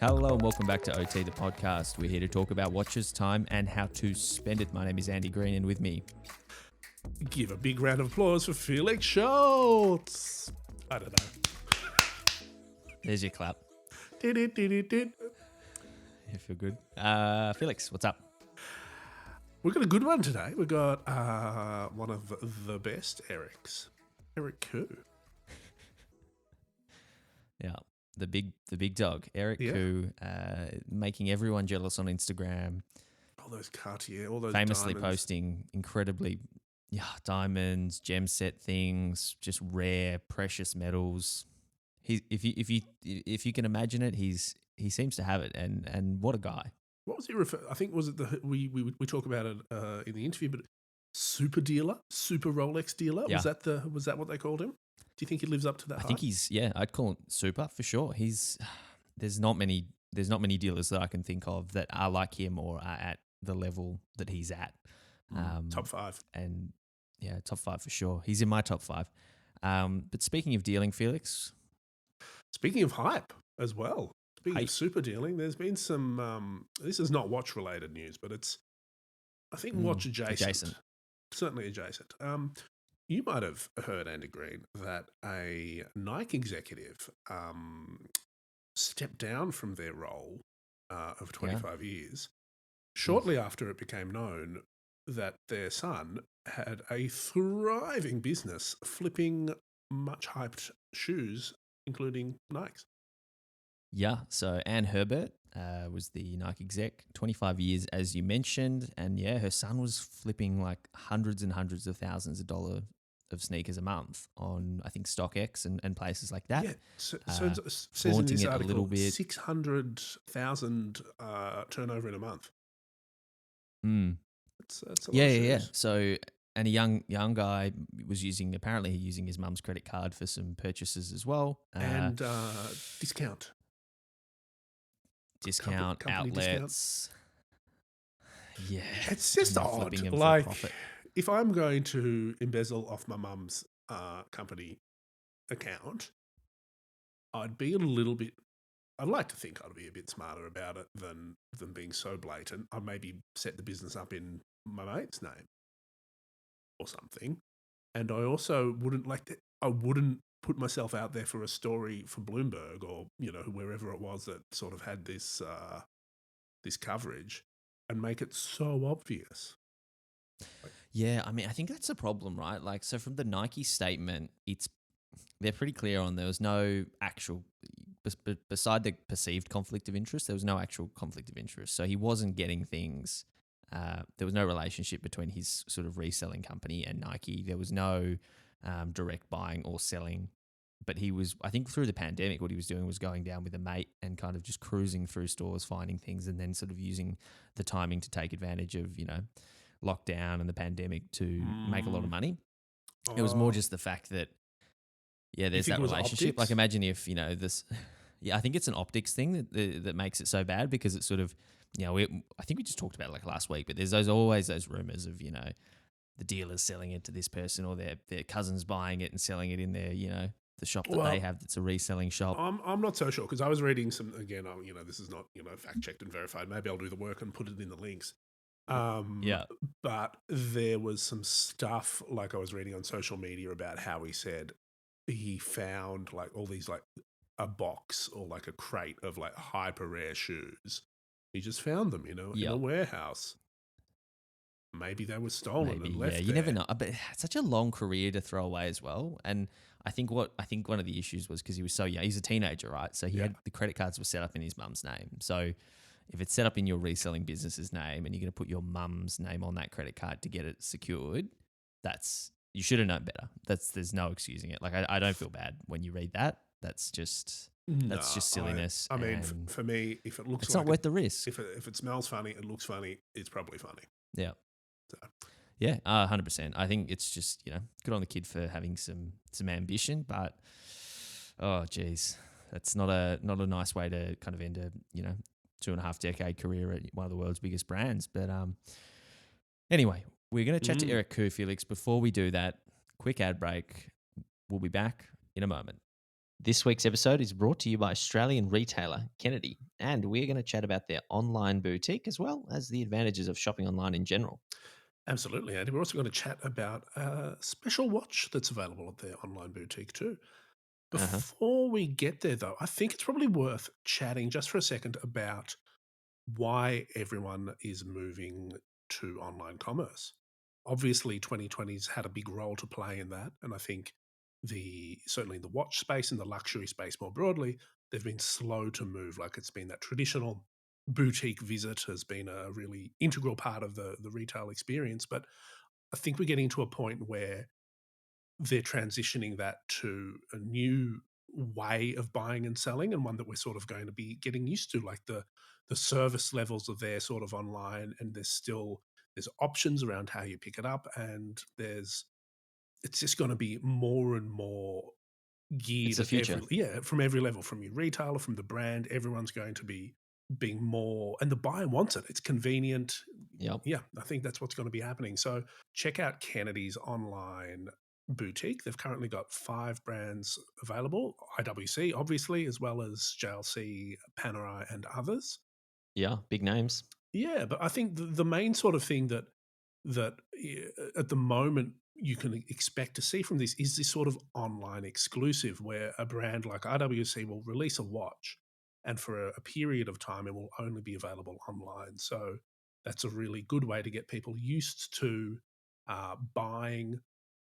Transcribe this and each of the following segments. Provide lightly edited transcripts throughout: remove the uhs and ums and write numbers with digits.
Hello and welcome back to OT, the podcast. We're here to talk about watches, time, and how to spend it. My name is Andy Green, and with me, Give a big round of applause for Felix Schultz. I don't know. there's your clap. Did it. You feel good. Felix, what's up? We've got a good one today. We've got one of the best Erics. Eric Koo. Yeah, the big dog, Eric Koo, making everyone jealous on Instagram. All those Cartier, all those famously diamonds. posting incredibly, diamonds, gem set things, just rare, precious metals. If you can imagine it, he seems to have it, and what a guy. What was he refer? I think was it we talk about it in the interview, but super dealer, super Rolex dealer. Yeah. Was that what they called him? Do you think he lives up to that? I think I'd call him super for sure. There's not many dealers that I can think of that are like him or are at the level that he's at. Top five. And yeah, top five for sure. He's in my top five. But speaking of dealing, Felix. Speaking of hype as well. Speaking of super dealing, there's been some. This is not watch related news, but it's I think watch adjacent. Certainly adjacent. You might have heard, Andy Green, that a Nike executive stepped down from their role of 25 years shortly after it became known that their son had a thriving business flipping much hyped shoes, including Nikes. Yeah, so Anne Herbert was the Nike exec, 25 years, as you mentioned. And yeah, her son was flipping like hundreds and hundreds of thousands of dollars of sneakers a month on, I think, StockX and places like that. Yeah, so it says in this article, a little bit. 600,000 turnover in a month. That's a lot of shoes. So, and a young guy was using his mum's credit card for some purchases as well. And discount. Company outlets. Discount. Yeah. It's just odd. Like, if I'm going to embezzle off my mum's company account, I'd like to think I'd be a bit smarter about it than being so blatant. I'd maybe set the business up in my mate's name or something. And I also wouldn't put myself out there for a story for Bloomberg or, wherever it was that sort of had this coverage and make it so obvious. Yeah, I mean, I think that's a problem, right? Like, so from the Nike statement, they're pretty clear on there was no actual, beside the perceived conflict of interest, there was no actual conflict of interest. So he wasn't getting things. There was no relationship between his sort of reselling company and Nike. There was no direct buying or selling. But he was, I think through the pandemic, what he was doing was going down with a mate and kind of just cruising through stores, finding things, and then sort of using the timing to take advantage of, lockdown and the pandemic to make a lot of money. It was more just the fact that, there's that relationship. Optics? Like, imagine if, this, I think it's an optics thing that makes it so bad because it's sort of, I think we just talked about it like last week, but there's always those rumors of, the dealers selling it to this person or their cousins buying it and selling it in their, the shop that they have that's a reselling shop. I'm not so sure because I was reading some, again, this is not, fact-checked and verified. Maybe I'll do the work and put it in the links. But there was some stuff like I was reading on social media about how he said he found like all these like a box or like a crate of like hyper rare shoes. He just found them, in a warehouse. Maybe they were stolen and left. You never know. But it's such a long career to throw away as well. And I think one of the issues was because he was so young. He's a teenager, right? So he had the credit cards were set up in his mum's name. So if it's set up in your reselling business's name and you're going to put your mum's name on that credit card to get it secured, you should have known better. There's no excusing it. Like I don't feel bad when you read that. That's just silliness. I mean, for me, if it looks, it's not worth the risk. If it smells funny, it looks funny, it's probably funny. Yeah. So. Yeah, 100%. I think it's just, good on the kid for having some ambition, but oh geez, that's not a nice way to kind of end a 2.5 decade career at one of the world's biggest brands. But anyway, we're going to chat to Eric Koo, Felix. Before we do that, quick ad break. We'll be back in a moment. This week's episode is brought to you by Australian retailer Kennedy, and we're going to chat about their online boutique as well as the advantages of shopping online in general. Absolutely, Andy. We're also going to chat about a special watch that's available at their online boutique too. Uh huh. Before we get there, though, I think it's probably worth chatting just for a second about why everyone is moving to online commerce. Obviously, 2020's had a big role to play in that, and I think the certainly in the watch space and the luxury space more broadly, they've been slow to move. Like it's been that traditional boutique visit has been a really integral part of the retail experience. But I think we're getting to a point where they're transitioning that to a new way of buying and selling, and one that we're sort of going to be getting used to. Like the service levels are there sort of online, and there's options around how you pick it up, and there's it's just going to be more and more It's geared the at future. from every level, from your retailer, from the brand. Everyone's going to be being more, and the buyer wants it. It's convenient. Yep. Yeah, I think that's what's going to be happening. So check out Kennedy's online boutique. They've currently got 5 brands available: IWC, obviously, as well as JLC, Panerai, and others. Yeah. Big names. Yeah, but I think the main sort of thing at the moment you can expect to see from this is this sort of online exclusive where a brand like IWC will release a watch, and for a period of time it will only be available online. So that's a really good way to get people used to buying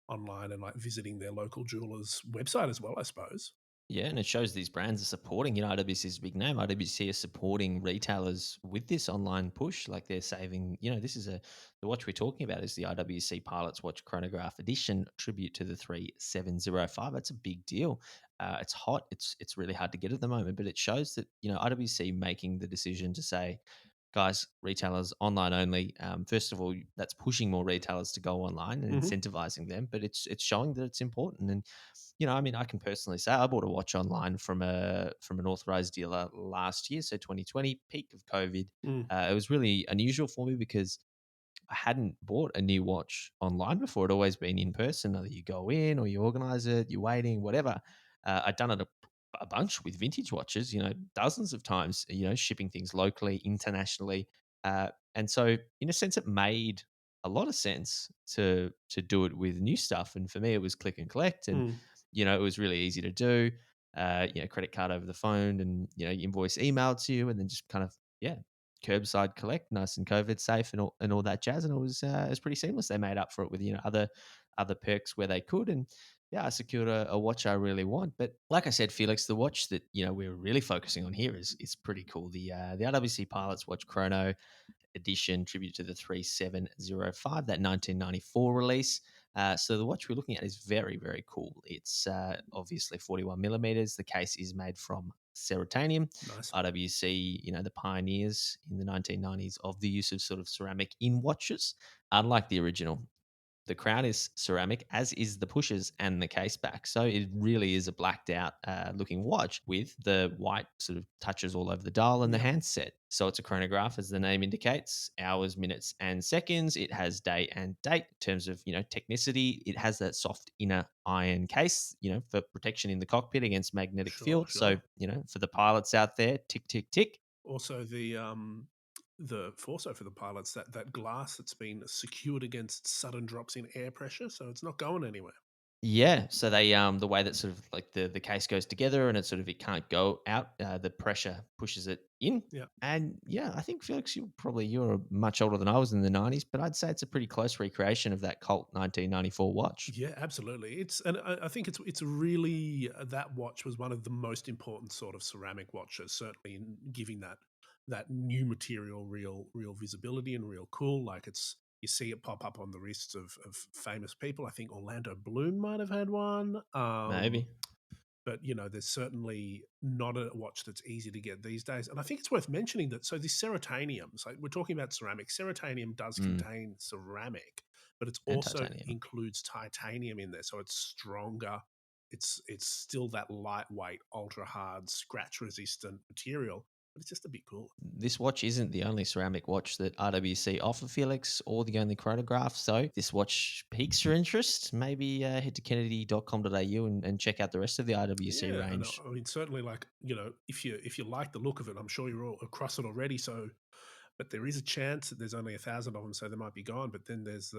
online and like visiting their local jeweler's website as well, I suppose. Yeah, and it shows these brands are supporting, IWC is a big name. IWC is supporting retailers with this online push. Like they're saving, this is the watch we're talking about is the IWC Pilot's Watch Chronograph Edition, tribute to the 3705. That's a big deal. It's hot. It's really hard to get at the moment, but it shows that, IWC making the decision to say, guys, retailers online only. First of all, that's pushing more retailers to go online and Hmm. incentivizing them, but it's showing that it's important. And I mean, I can personally say I bought a watch online from an authorized dealer last year, so 2020, peak of COVID. Mm, It was really unusual for me because I hadn't bought a new watch online before. It'd always been in person. Either you go in or you organize it, you're waiting, whatever. I'd done it a bunch with vintage watches, dozens of times, shipping things locally, internationally. And so, in a sense, it made a lot of sense to do it with new stuff. And for me, it was click and collect. And, mm, it was really easy to do. Credit card over the phone and, invoice emailed to you and then just kind of, yeah, curbside collect, nice and COVID safe, and all that jazz. And it was pretty seamless. They made up for it with other perks where they could, and yeah, I secured a watch I really want. But like I said, Felix, the watch that we're really focusing on here is pretty cool. The IWC Pilot's Watch Chrono edition, tribute to the 3705, that 1994 release. So the watch we're looking at is very, very cool. It's obviously 41 millimeters. The case is made from ceratanium. nice. IWC, the pioneers in the 1990s of the use of sort of ceramic in watches. Unlike the original, the crown is ceramic, as is the pushers and the case back. So it really is a blacked out looking watch with the white sort of touches all over the dial and the Yeah, handset. So it's a chronograph, as the name indicates, hours, minutes, and seconds. It has day and date in terms of, technicity. It has that soft inner iron case, for protection in the cockpit against magnetic sure, field. So, sure. for the pilots out there, tick, tick, tick. Also, the also for the pilots, that glass that's been secured against sudden drops in air pressure, so it's not going anywhere. Yeah, so they the way that sort of like the case goes together and it can't go out. The pressure pushes it in, Yeah. and yeah, I think Felix, you're much older than I was in the '90s, but I'd say it's a pretty close recreation of that cult 1994 watch. Yeah, absolutely. I think it's really that watch was one of the most important sort of ceramic watches, certainly in giving that new material real visibility and real cool. Like it's you see it pop up on the wrists of famous people. I think Orlando Bloom might have had one. Maybe. But there's certainly not a watch that's easy to get these days. And I think it's worth mentioning that so this ceratanium, so we're talking about ceramic. Ceratanium does Mm, contain ceramic, but it's and also titanium. includes titanium in there, so it's stronger. It's still that lightweight, ultra hard, scratch resistant material, but it's just a bit cool. This watch isn't the only ceramic watch that RWC offer, Felix, or the only chronograph. So if this watch piques your interest, maybe head to kennedy.com.au and check out the rest of the RWC Yeah, and range. I mean, certainly, like, if you like the look of it, I'm sure you're all across it already. So, but there is a chance that there's only 1,000 of them, so they might be gone. But then there's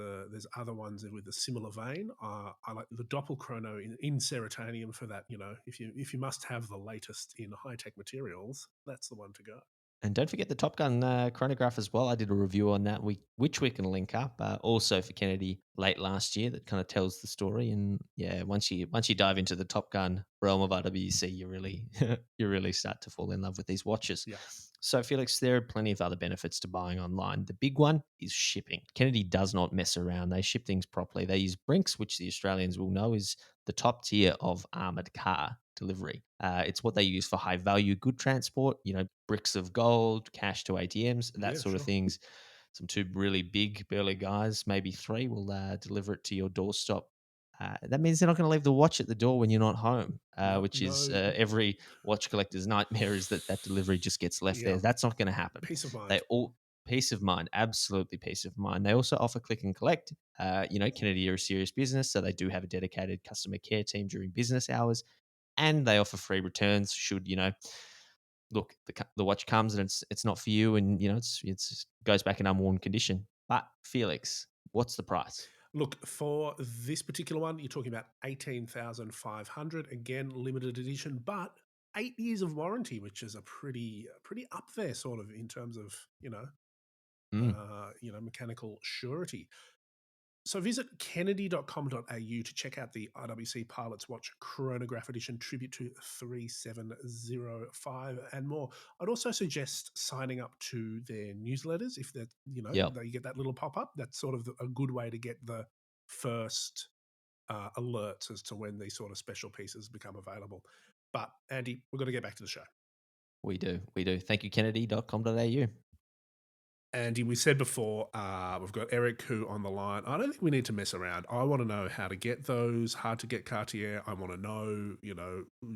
other ones with a similar vein. I like the Doppelchrono in Serotonin for that. If you must have the latest in high tech materials, that's the one to go. And don't forget the Top Gun chronograph as well. I did a review on that, which we can link up. Also for Kennedy late last year, that kind of tells the story. And yeah, once you dive into the Top Gun realm of RWC, you really you really start to fall in love with these watches. Yeah. So Felix, there are plenty of other benefits to buying online. The big one is shipping. Kennedy does not mess around. They ship things properly. They use Brinks, which the Australians will know is the top tier of armored car delivery. It's what they use for high value good transport, bricks of gold, cash to ATMs, that Yeah, sort of sure. things. Some two really big, burly guys, maybe three, will deliver it to your doorstep. That means they're not going to leave the watch at the door when you're not home, No, which is no. every watch collector's nightmare, is that delivery just gets left Yeah. there. That's not going to happen. Peace of They mind. all Peace of mind, absolutely peace of mind. They also offer click and collect. Kennedy are a serious business, so they do have a dedicated customer care team during business hours, and they offer free returns should look, the watch comes and it's not for you, and it's goes back in unworn condition. But Felix, what's the price? Look, for this particular one, you're talking about 18,500. Again, limited edition, but 8 years of warranty, which is a pretty up there, sort of, in terms of Mm. mechanical surety. So visit kennedy.com.au to check out the RWC Pilot's Watch Chronograph Edition Tribute to 3705 and more. I'd also suggest signing up to their newsletters if that Yep. they get that little pop up. That's sort of a good way to get the first alerts as to when these sort of special pieces become available. But Andy, we've got to get back to the show. We do. Thank you, kennedy.com.au. Andy, we said before, we've got Eric who on the line. I don't think we need to mess around. I want to know how to get those, hard to get Cartier. I want to know,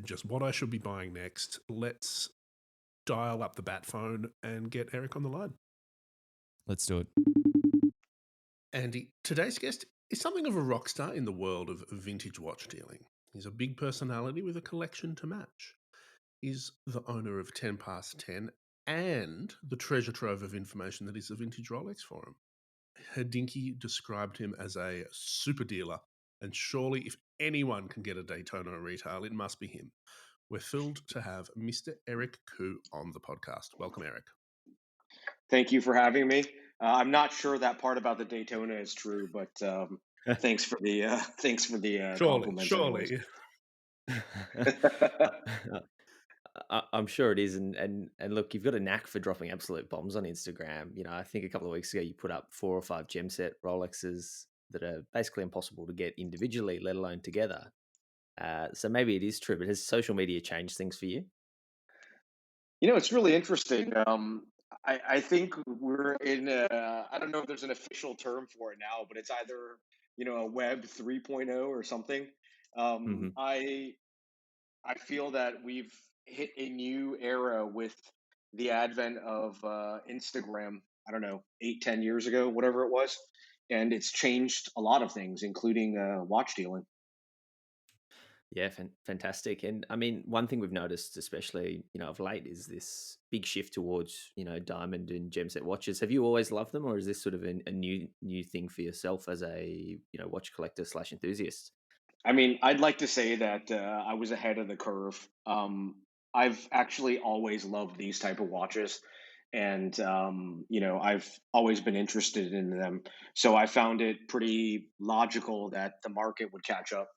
just what I should be buying next. Let's dial up the bat phone and get Eric on the line. Let's do it. Andy, today's guest is something of a rock star in the world of vintage watch dealing. He's a big personality with a collection to match. He's the owner of 10 Past 10 and the treasure trove of information that is the Vintage Rolex Forum. Hadinkyi described him as a super dealer, and surely if anyone can get a Daytona retail, it must be him. We're thrilled to have Mr. Eric Koo on the podcast. Welcome, Eric. Thank you for having me. I'm not sure that part about the Daytona is true, but thanks for the compliment. Surely. I'm sure it is, and look, you've got a knack for dropping absolute bombs on Instagram. I think a couple of weeks ago you put up 4 or 5 gem set Rolexes that are basically impossible to get individually, let alone together. So maybe it is true, but has social media changed things for you? It's really interesting. I think we're in. I don't know if there's an official term for it now, but it's either a Web 3.0 or something. Mm-hmm. I feel that we've hit a new era with the advent of Instagram. I don't know, 8, 10 years ago, whatever it was, and it's changed a lot of things, including watch dealing. Yeah, fantastic. And I mean, one thing we've noticed, especially of late, is this big shift towards diamond and gem set watches. Have you always loved them, or is this sort of a new thing for yourself as a watch collector / enthusiast? I mean, I'd like to say that I was ahead of the curve. I've actually always loved these type of watches, and I've always been interested in them. So I found it pretty logical that the market would catch up.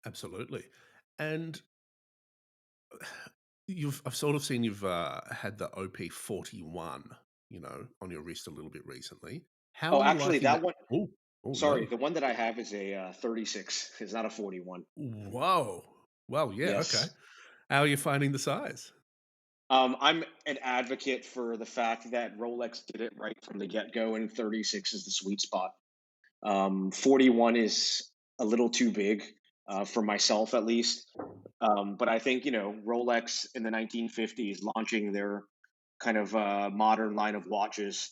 Absolutely. And I've sort of seen you've had the OP41, on your wrist a little bit recently. How Oh, are you actually, liking that that? one. Oh Sorry, no. the one that I have is a 36. It's not a 41. Whoa. Well, yeah, okay. Yes. How are you finding the size? I'm an advocate for the fact that Rolex did it right from the get go, and 36 is the sweet spot. 41 is a little too big. for myself at least. But I think, Rolex in the 1950s launching their kind of modern line of watches,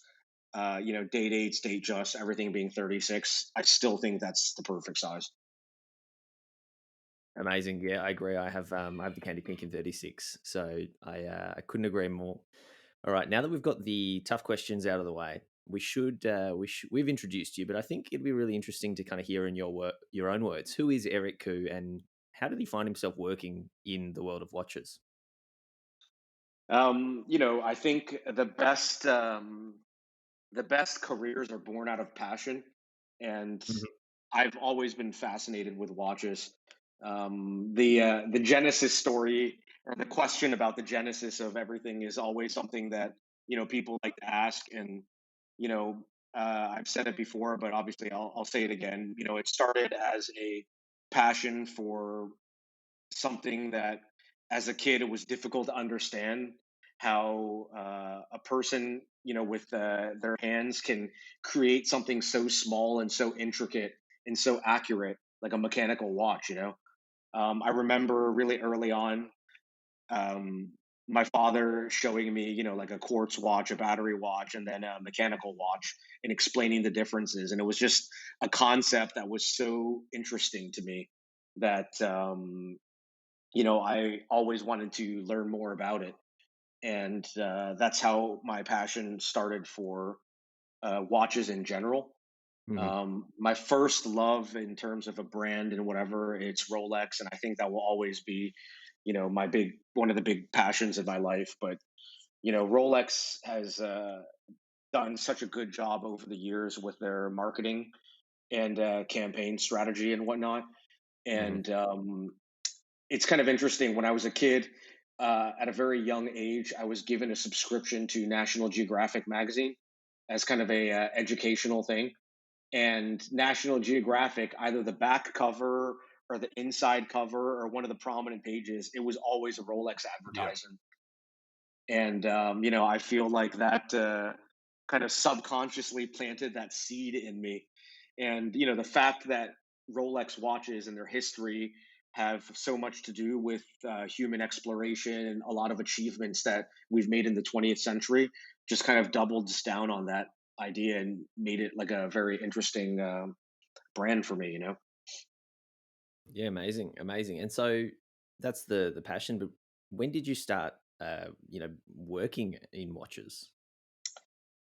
date dates, date just, everything being 36. I still think that's the perfect size. Amazing. Yeah, I agree. I have the Candy Pink in 36, so I couldn't agree more. All right, now that we've got the tough questions out of the way, we've introduced you, but I think it'd be really interesting to kind of hear in your own words. Who is Eric Koo, and how did he find himself working in the world of watches? I think the best careers are born out of passion, and Mhm. I've always been fascinated with watches. The genesis story, or the question about the genesis of everything, is always something that people like to ask. And you know I've said it before, but obviously I'll say it again. It started as a passion for something that, as a kid, it was difficult to understand how a person, with their hands, can create something so small and so intricate and so accurate, like a mechanical watch. I remember really early on, um, my father showing me, like a quartz watch, a battery watch, and then a mechanical watch, and explaining the differences. And it was just a concept that was so interesting to me that I always wanted to learn more about it. And that's how my passion started for watches in general. Mhm. My first love in terms of a brand and whatever, it's Rolex, and I think that will always be, my big one of the big passions of my life. But Rolex has done such a good job over the years with their marketing and campaign strategy and whatnot. Mhm. And it's kind of interesting. When I was a kid, at a very young age, I was given a subscription to National Geographic magazine as kind of a educational thing. And National Geographic, either the back cover or the inside cover or one of the prominent pages, it was always a Rolex Yeah. advertisement. And I feel like that kind of subconsciously planted that seed in me. And the fact that Rolex watches and their history have so much to do with human exploration and a lot of achievements that we've made in the 20th century just kind of doubles down on that idea and made it like a very interesting brand for me. Yeah, amazing, amazing. And so that's the passion. But when did you start, working in watches?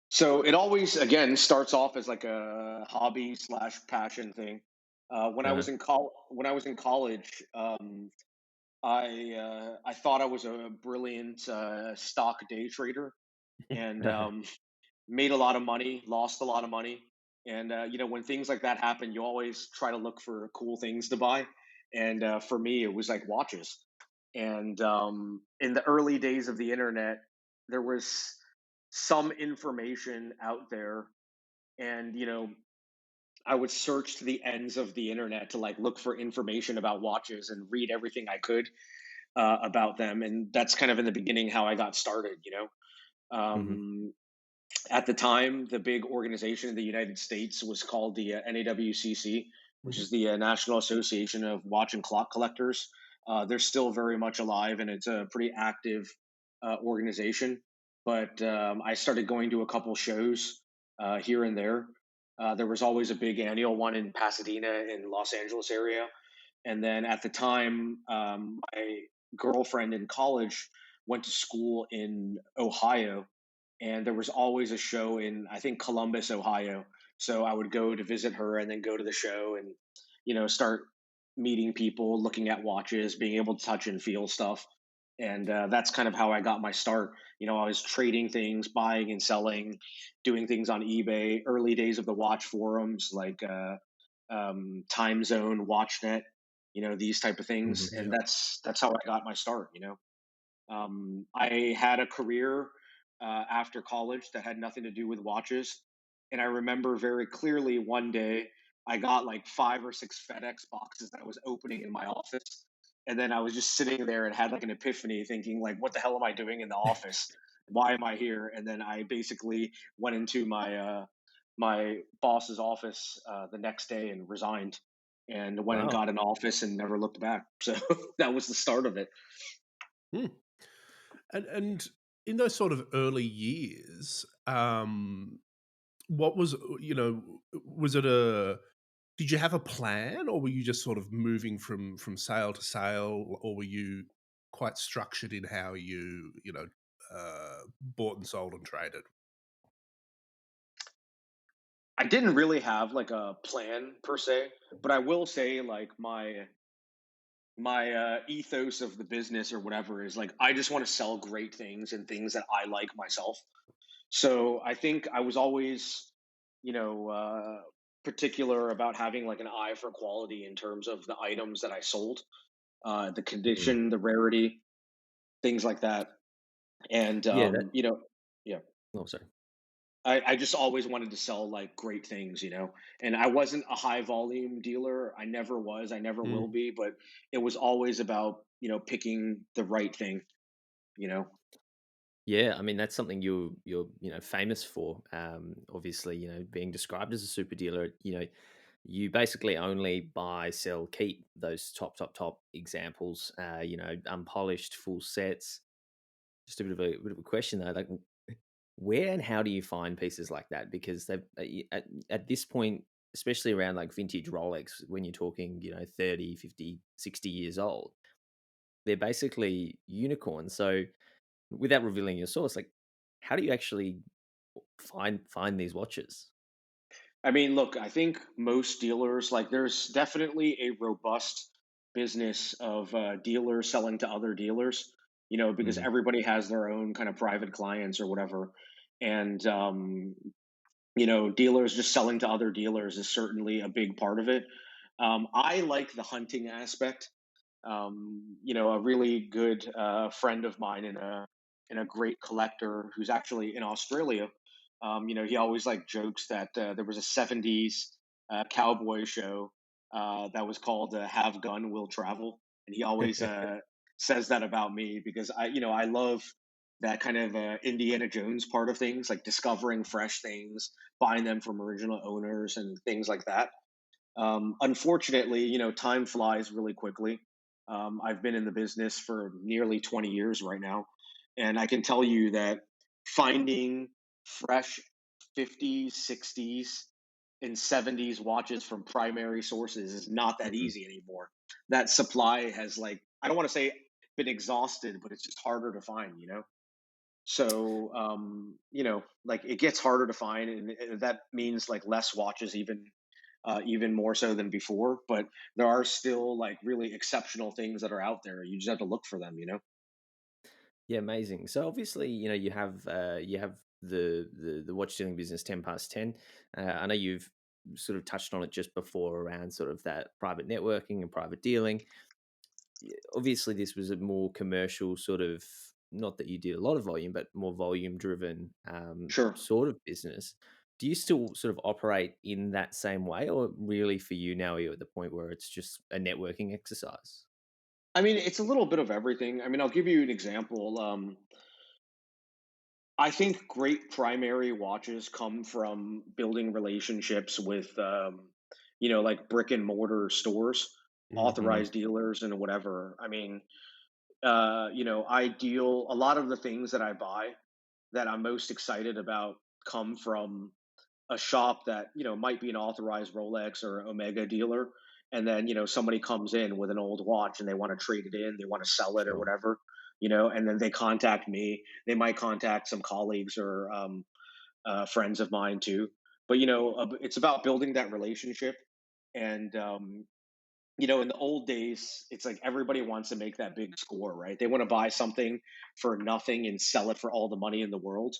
So it always, again, starts off as like a hobby slash passion thing. Uh-huh. When I was in college, I thought I was a brilliant stock day trader, and made a lot of money, lost a lot of money. And when things like that happen, you always try to look for cool things to buy. And for me, it was like watches. And in the early days of the internet, there was some information out there, and I would search to the ends of the internet to like look for information about watches and read everything I could about them. And that's kind of in the beginning how I got started. Mhm. Um, at the time, the big organization in the United States was called the NAWCC, which Mhm. is the National Association of Watch and Clock Collectors. They're still very much alive, and it's a pretty active organization. But I started going to a couple shows here and there. There was always a big annual one in Pasadena in Los Angeles area. And then at the time, my girlfriend in college went to school in Ohio, and there was always a show in, I think, Columbus, Ohio. So I would go to visit her and then go to the show and start meeting people, looking at watches, being able to touch and feel stuff. And that's kind of how I got my start. I was trading things, buying and selling, doing things on eBay. Early days of the watch forums like Time Zone, WatchNet, these type of things. Mhm. And Yeah. that's how I got my start. I had a career after college that had nothing to do with watches. And I remember very clearly one day I got like 5 or 6 FedEx boxes that I was opening in my office. And then I was just sitting there and had like an epiphany thinking, like, what the hell am I doing in the office? Why am I here? And then I basically went into my boss's office the next day and resigned. and went and Wow. got an office and never looked back. So that was the start of it. Hmm. And in those sort of early years, what was was it a did you have a plan, or were you just sort of moving from sale to sale, or were you quite structured in how bought and sold and traded? I didn't really have like a plan per se, but I will say like my ethos of the business or whatever is like I just want to sell great things and things that I like myself. So I think I was always, you know, particular about having like an eye for quality in terms of the items that I sold, the Mm. condition, the rarity, things like that. And Yeah. That. yeah, Oh, sorry. I just always wanted to sell like great things, you know. And I wasn't a high volume dealer. I never was. I never will Mm. be. But it was always about picking the right thing, you know. Yeah, I mean that's something you're famous for. Obviously, being described as a super dealer. You basically only buy, sell, keep those top examples. Unpolished full sets. Just a bit of a question though, like where and how do you find pieces like that? Because they've at this point, especially around like vintage Rolex, when you're talking 30, 50, 60 years old, they're basically unicorns. So without revealing your source, like how do you actually find these watches? I mean, look, I think most dealers, like, there's definitely a robust business of dealers selling to other dealers, because Mm, everybody has their own kind of private clients or whatever. And, dealers just selling to other dealers is certainly a big part of it. I like the hunting aspect. A really good friend of mine and a great collector who's actually in Australia. He always like jokes that there was a '70s cowboy show that was called "Have Gun Will Travel," and he always says that about me because I love that kind of Indiana Jones part of things, like discovering fresh things, buying them from original owners, and things like that. Unfortunately, time flies really quickly. I've been in the business for nearly 20 years right now, and I can tell you that finding fresh 50s, 60s, and 70s watches from primary sources is not that mm. easy anymore. That supply has, like, I don't want to say been exhausted, but it's just harder to find. So, like, it gets harder to find, and that means like less watches, even more so than before. But there are still like really exceptional things that are out there. You just have to look for them. Yeah, amazing. So obviously, you have the watch dealing business 10 past 10. I know you've sort of touched on it just before around sort of that private networking and private dealing. Obviously this was a more commercial sort of, not that you did a lot of volume, but more volume driven Sure. sort of business. Do you still sort of operate in that same way, or really for you now you're at the point where it's just a networking exercise? I mean, it's a little bit of everything. I mean, I'll give you an example. I think great primary watches come from building relationships with, like brick and mortar stores, Mhm. Mm, authorized dealers, and whatever. I mean, I deal a lot of the things that I buy that I'm most excited about come from a shop that might be an authorized Rolex or Omega dealer, and then somebody comes in with an old watch and they want to trade it in, they want to sell it or sure. whatever, and then they contact me. They might contact some colleagues or friends of mine too. But it's about building that relationship, and in the old days, it's like everybody wants to make that big score, right? They want to buy something for nothing and sell it for all the money in the world.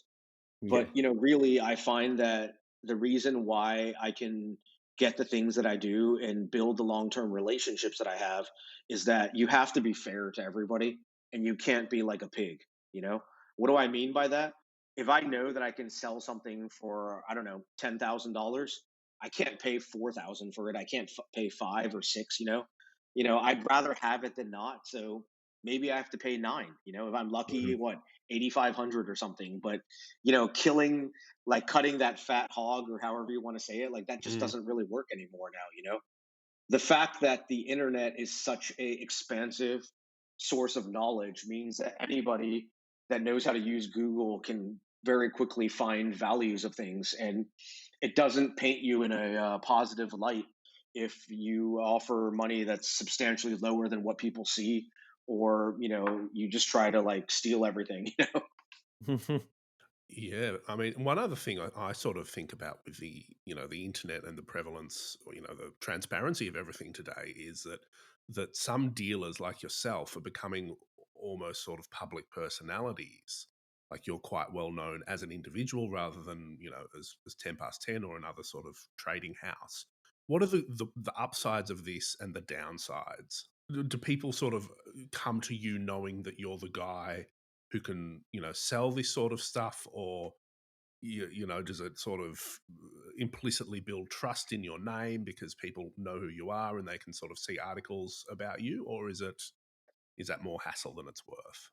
Yeah. But really, I find that the reason why I can get the things that I do and build the long-term relationships that I have is that you have to be fair to everybody, and you can't be like a pig, you know? What do I mean by that? If I know that I can sell something for, I don't know, $10,000, I can't pay 4,000 for it. I can't pay 5 or 6, you know? I'd rather have it than not. So maybe I have to pay 9, if I'm lucky, Mhm. what, 8,500 or something. But killing, like cutting that fat hog or however you want to say it, like that just Mm. doesn't really work anymore now. the fact that the internet is such a expansive source of knowledge means that anybody that knows how to use Google can very quickly find values of things, and it doesn't paint you in a positive light if you offer money that's substantially lower than what people see, or you just try to like steal everything. Yeah, I mean, one other thing I sort of think about with the internet and the prevalence, or the transparency of everything today is that some dealers like yourself are becoming almost sort of public personalities. Like you're quite well known as an individual rather than as 10 past 10 or another sort of trading house. What are the upsides of this and the downsides? Do people sort of come to you knowing that you're the guy who can sell this sort of stuff, or does it sort of implicitly build trust in your name because people know who you are and they can sort of see articles about you, or is that more hassle than it's worth?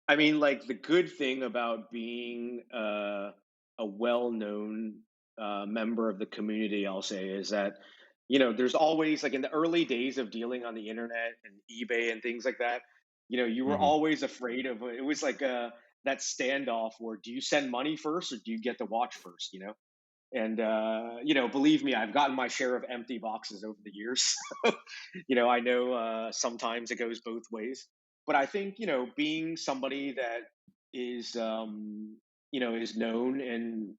I mean, like the good thing about being a well-known member of the community, I'll say, is that there's always like in the early days of dealing on the internet and eBay and things like that. You were Hmm. always afraid of it. Was like that standoff where do you send money first or do you get the watch first? And believe me, I've gotten my share of empty boxes over the years. I know sometimes it goes both ways, but I think being somebody that is known, and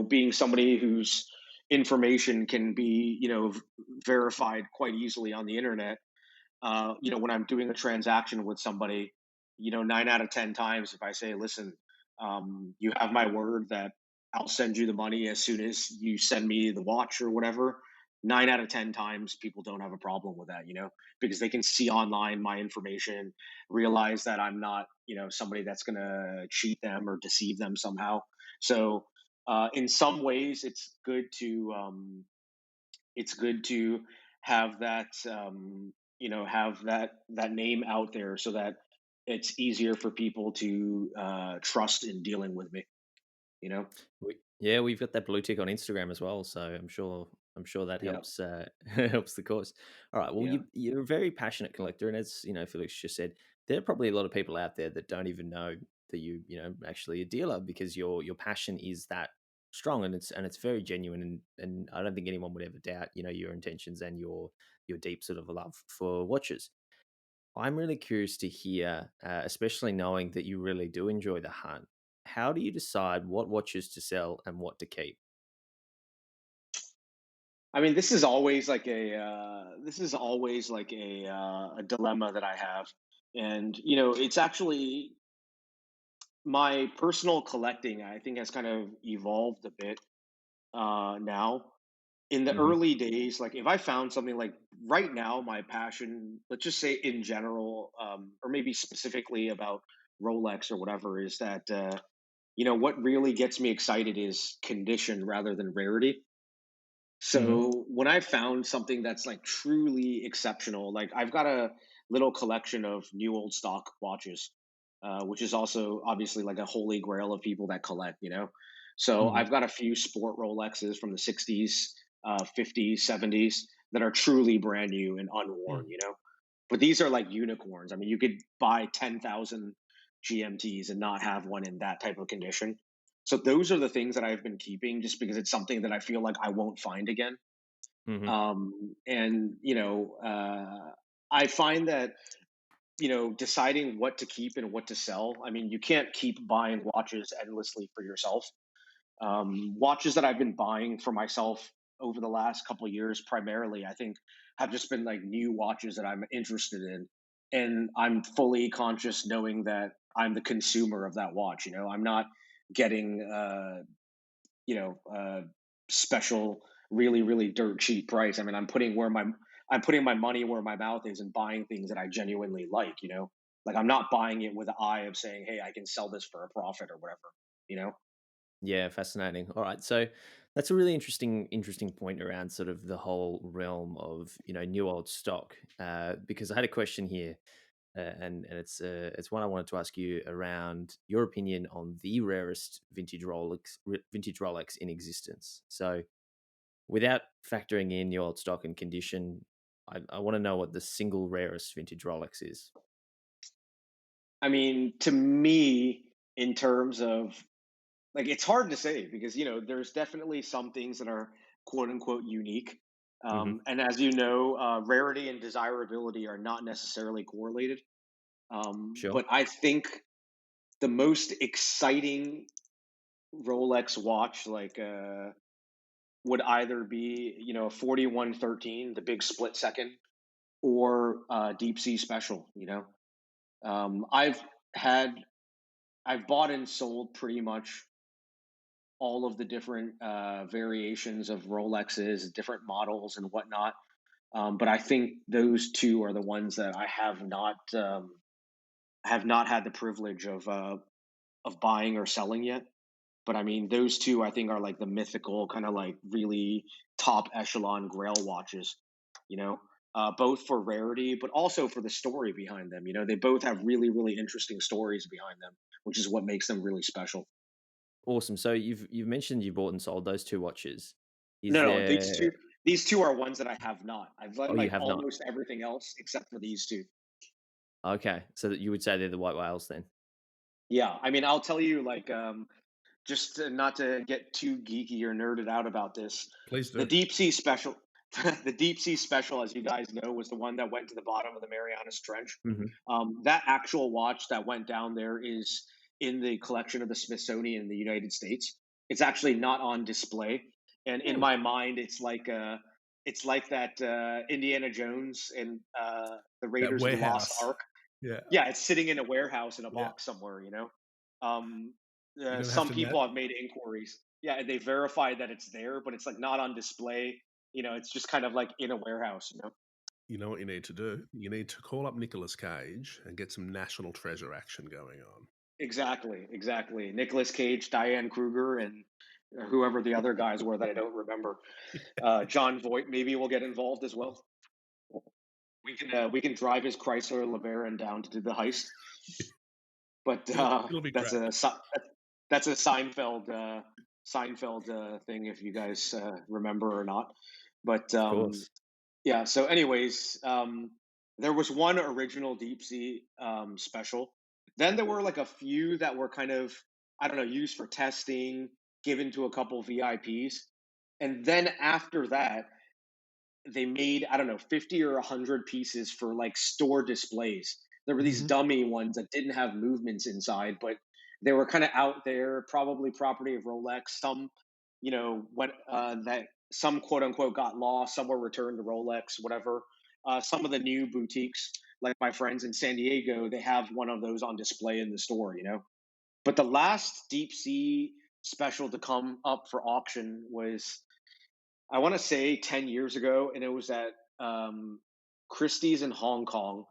being somebody whose information can be verified quite easily on the internet. When I'm doing a transaction with somebody, 9 out of 10 times, if I say, listen, you have my word that I'll send you the money as soon as you send me the watch or whatever. 9 out of 10 times, people don't have a problem with that, because they can see online my information, realize that I'm not, somebody that's going to cheat them or deceive them somehow. So, in some ways, it's good to have that have that name out there so that it's easier for people to trust in dealing with me. You know. Yeah, we've got that blue tick on Instagram as well, so I'm sure that Yeah. helps helps the cause. All right, well, Yeah. you're a very passionate collector, and as Felix just said, there are probably a lot of people out there that don't even know that actually a dealer, because your passion is that strong, and it's very genuine, and I don't think anyone would ever doubt your intentions and your deep sort of love for watches. I'm really curious to hear, especially knowing that you really do enjoy the hunt. How do you decide what watches to sell and what to keep? I mean, this is always like a dilemma that I have, and it's actually my personal collecting. I think has kind of evolved a bit now. In the Hmm. early days, like if I found something like right now, my passion, let's just say in general, or maybe specifically about Rolex or whatever, is that what really gets me excited is condition rather than rarity. Hmm. So when I found something that's like truly exceptional, like I've got a little collection of new old stock watches, which is also obviously like a holy grail of people that collect. So Hmm. I've got a few sport Rolexes from the 60s, 50s, 70s that are truly brand new and unworn. But these are like unicorns. I mean, you could buy 10,000 GMTs and not have one in that type of condition. So those are the things that I've been keeping just because it's something that I feel like I won't find again. Hmm. And I find that deciding what to keep and what to sell. I mean, you can't keep buying watches endlessly for yourself. Watches that I've been buying for myself over the last couple of years, primarily, I think, have just been like new watches that I'm interested in, and I'm fully conscious knowing that I'm the consumer of that watch. I'm not getting special, really, really dirt cheap price. I mean, I'm putting my money where my mouth is and buying things that I genuinely like. Like I'm not buying it with the eye of saying, "Hey, I can sell this for a profit or whatever." You know. Yeah, fascinating. All right, so that's a really interesting point around sort of the whole realm of new old stock. Because I had a question here, and it's one I wanted to ask you around your opinion on the rarest vintage Rolex in existence. So Without factoring in your old stock and condition, I want to know what the single rarest vintage Rolex is. I mean, to me, in terms of like, it's hard to say because there's definitely some things that are quote unquote unique. Hmm. And as you know, rarity and desirability are not necessarily correlated. Sure. But I think the most exciting Rolex watch, like, would either be a 4113, the big split second, or Deep Sea Special. I've had I've bought and sold pretty much all of the different variations of Rolexes, different models and whatnot. But I think those two are the ones that I have not had the privilege of buying or selling yet. But I mean, those two I think are like the mythical kind of like really top echelon Grail watches. You know, both for rarity, but also for the story behind them. They both have really really interesting stories behind them, which is what makes them really special. Awesome. So you've mentioned you bought and sold those two watches. Is No, no, there? these two are ones that I have not. I've done Oh, you like have not. almost everything else except for these two. Okay, so that you would say they're the white whales then. Yeah, I mean, I'll tell you like just not to get too geeky or nerded out about this. Please The do. deep sea special, the deep sea special, as you guys know, was the one that went to the bottom of the Marianas Trench. Hmm. That actual watch that went down there is in the collection of the Smithsonian in the United States. It's actually not on display, and in Hmm. my mind, it's like that Indiana Jones and the That Raiders of the Lost warehouse. Ark. Yeah. Yeah, it's sitting in a warehouse in a Yeah. box somewhere. Um, You're gonna have some to people have made inquiries. Yeah, and they verified that it's there, but it's like not on display. It's just kind of like in a warehouse. you know what you need to do? You need to call up Nicolas Cage and get some National Treasure action going on. Exactly, exactly. Nicolas Cage, Diane Kruger, and whoever the other guys were that I don't remember. John Voight maybe will get involved as well. We can drive his Chrysler LeBaron down to do the heist. But It'll be that's great. a Seinfeld thing if you guys remember or not. But Of course. yeah. So, anyways, there was one original deep sea special. Then there were like a few that were kind of, I don't know, used for testing, given to a couple VIPs, and then after that they made, I don't know, 50 or 100 pieces for like store displays. There were these Hmm. dummy ones that didn't have movements inside, but they were kind of out there, probably property of Rolex. Some, what that some quote unquote got lost, some were returned to Rolex, whatever. Some of the new boutiques, like my friends in San Diego, they have one of those on display in the store. But the last deep sea special to come up for auction was, I want to say, 10 years ago, and it was at Christie's in Hong Kong.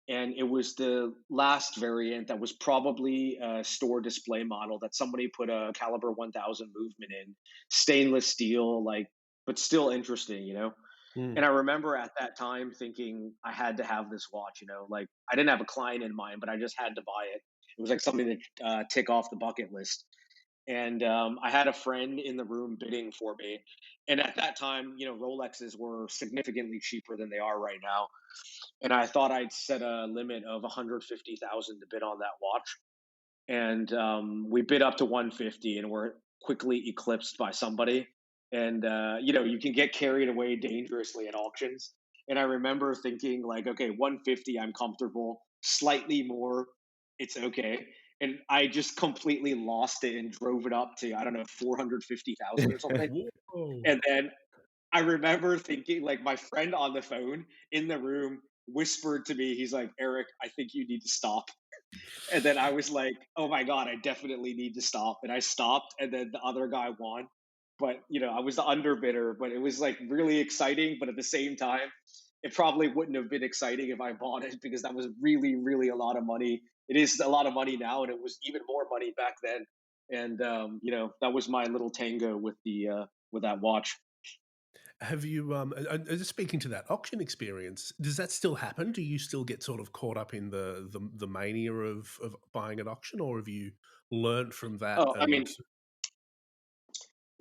And it was the last variant that was probably a store display model that somebody put a caliber 1000 movement in, stainless steel, like, but still interesting. Mm. And I remember at that time thinking I had to have this watch. Like, I didn't have a client in mind, but I just had to buy it. It was like something to tick off the bucket list. And I had a friend in the room bidding for me. And at that time, Rolexes were significantly cheaper than they are right now. And I thought I'd set a limit of 150,000 to bid on that watch. And we bid up to 150, and we're quickly eclipsed by somebody. And you can get carried away dangerously at auctions. And I remember thinking like, okay, 150, I'm comfortable. Slightly more, it's okay. And I just completely lost it and drove it up to, I don't know, 450,000 or something. Whoa. And then I remember thinking, like, my friend on the phone in the room whispered to me, he's like, Eric, I think you need to stop. And then I was like, oh my God, I definitely need to stop. And I stopped, and then the other guy won. But, I was the underbidder, but it was like really exciting. But at the same time, it probably wouldn't have been exciting if I bought it because that was really, really a lot of money. It is a lot of money now, and it was even more money back then. And, that was my little tango with that watch. Have you, just speaking to that auction experience, does that still happen? Do you still get sort of caught up in the mania of buying at auction, or have you learned from that Oh, I and mean,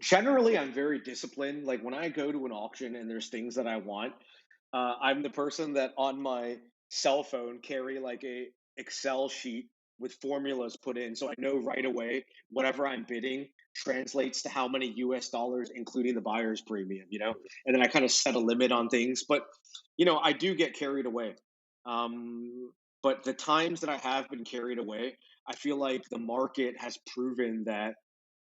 Generally, I'm very disciplined. Like when I go to an auction and there's things that I want, I'm the person that on my cell phone carry like a Excel sheet with formulas put in, so I know right away whatever I'm bidding translates to how many US dollars, including the buyer's premium. And then I kind of set a limit on things. But I do get carried away. But the times that I have been carried away, I feel like the market has proven that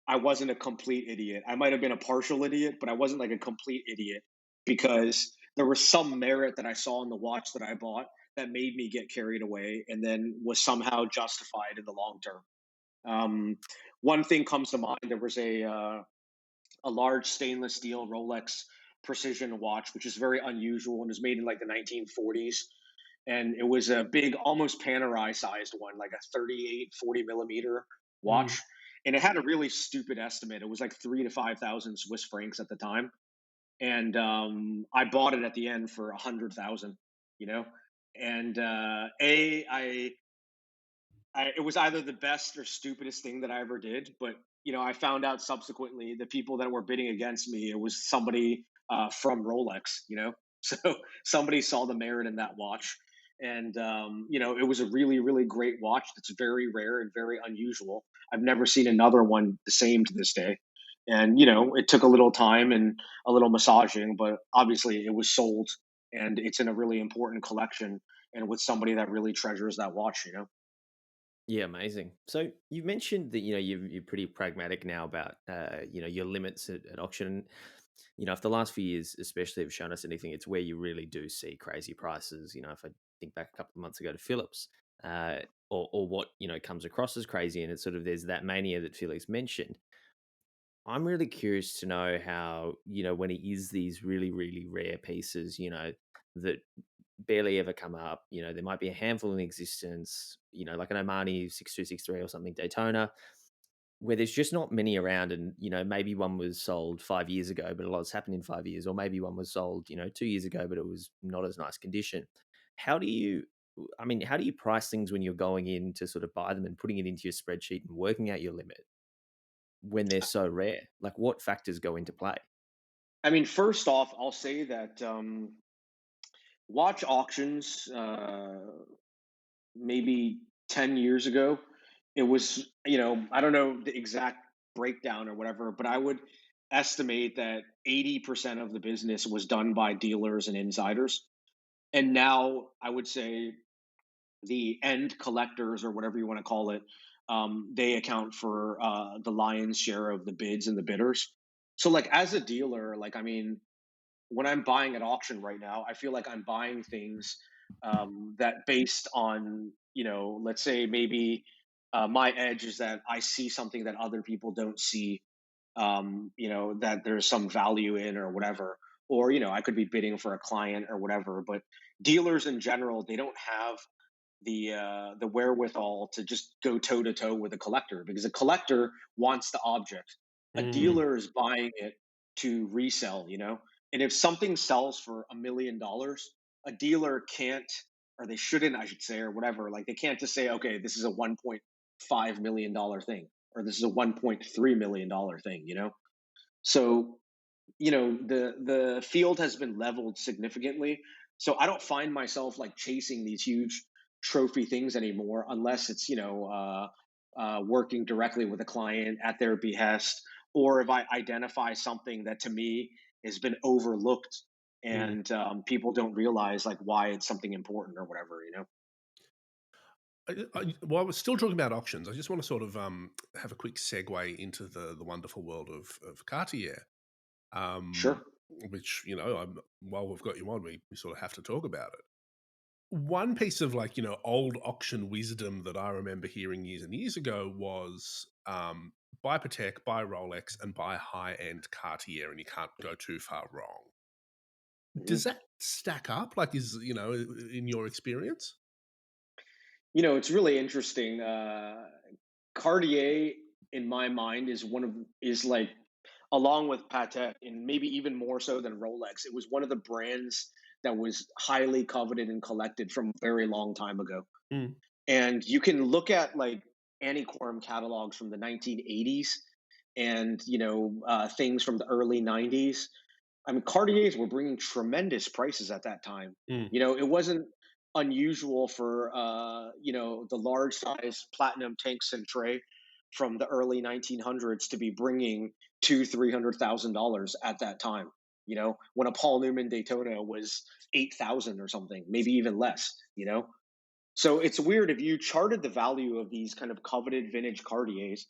I wasn't a complete idiot. I might have been a partial idiot, but I wasn't like a complete idiot because there was some merit that I saw in the watch that I bought that made me get carried away and then was somehow justified in the long term. Um, One thing comes to mind. There was a large stainless steel Rolex precision watch, which is very unusual and was made in like the 1940s. And it was a big, almost Panerai sized one, like a 38, 40 millimeter Mm. watch. And it had a really stupid estimate. It was like 3 to 5,000 Swiss francs at the time. And I bought it at the end for 100,000, you know? And it was either the best or stupidest thing that I ever did. But I found out subsequently the people that were bidding against me, it was somebody from Rolex. So somebody saw the merit in that watch, and it was a really, really great watch. That's very rare and very unusual. I've never seen another one the same to this day. And it took a little time and a little massaging, but obviously it was sold, and it's in a really important collection, and with somebody that really treasures that watch. Yeah, amazing. So you mentioned that you're pretty pragmatic now about your limits at auction. If the last few years, especially, have shown us anything, it's where you really do see crazy prices. If I think back a couple of months ago to Phillips, or what comes across as crazy, and it's sort of there's that mania that Felix mentioned. I'm really curious to know how when it is these really really rare pieces, that barely ever come up. There might be a handful in existence, like an Omani 6263 or something, Daytona, where there's just not many around. And, maybe one was sold 5 years ago, but a lot's happened in 5 years. Or maybe one was sold, 2 years ago, but it was not as nice condition. How do you, how do you price things when you're going in to sort of buy them and putting it into your spreadsheet and working out your limit when they're so rare? Like what factors go into play? I mean, first off, I'll say that watch auctions, maybe 10 years ago, it was, I don't know the exact breakdown or whatever, but I would estimate that 80% of the business was done by dealers and insiders. And now I would say the end collectors, or whatever you want to call it, they account for the lion's share of the bids and the bidders. So, like, as a dealer, like, I mean, when I'm buying at auction right now, I feel like I'm buying things that based on, let's say maybe my edge is that I see something that other people don't see, that there's some value in or whatever. Or, I could be bidding for a client or whatever. But dealers in general, they don't have the wherewithal to just go toe to toe with a collector, because a collector wants the object. A Mm. dealer is buying it to resell, And if something sells for $1 million, a dealer can't, or they shouldn't, I should say, or whatever. Like they can't just say, okay, this is a $1.5 million thing, or this is a $1.3 million thing. So the field has been leveled significantly. So I don't find myself like chasing these huge trophy things anymore, unless it's working directly with a client at their behest, or if I identify something that to me has been overlooked, Mm. and people don't realize like why it's something important or whatever. While we're still talking about auctions, I just want to sort of have a quick segue into the wonderful world of Cartier, Sure. um, which, while we've got you on, we sort of have to talk about it. One piece of old auction wisdom that I remember hearing years and years ago was buy Patek, buy Rolex, and buy high-end Cartier, and you can't go too far wrong. Mhm. Does that stack up? Like, in your experience? It's really interesting. Cartier, in my mind, is like, along with Patek, and maybe even more so than Rolex, it was one of the brands that was highly coveted and collected from a very long time ago. Mm. And you can look at like Annie Quorum catalogs from the 1980s, and things from the early '90s. I mean, Cartiers were bringing tremendous prices at that time. Mm. It wasn't unusual for the large size platinum tank Centray from the early 1900s to be bringing $200,000-300,000 at that time. When a Paul Newman Daytona was 8,000 or something, maybe even less. So it's weird if you charted the value of these kind of coveted vintage Cartiers,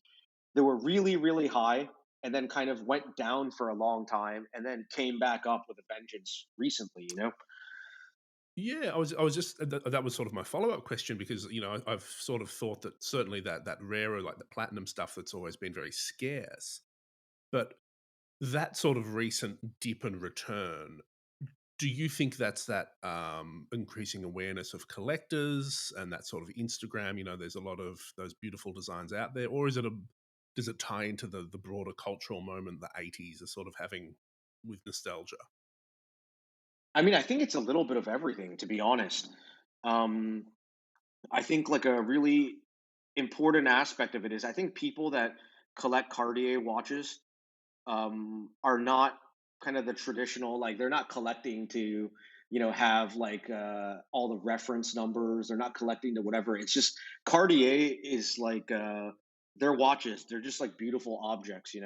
they were really, really high and then kind of went down for a long time and then came back up with a vengeance recently. Yeah, I was just that was sort of my follow up question, because I've sort of thought that certainly that rarer, like the platinum stuff, that's always been very scarce, but that sort of recent dip and return. Do you think that's that increasing awareness of collectors and that sort of Instagram? There's a lot of those beautiful designs out there, or does it tie into the broader cultural moment the '80s are sort of having with nostalgia? I mean, I think it's a little bit of everything, to be honest. Um, I think like a really important aspect of it is I think people that collect Cartier watches are not kind of the traditional, like they're not collecting to have like all the reference numbers. They're not collecting to whatever. It's just Cartier is like their watches, they're just like beautiful objects.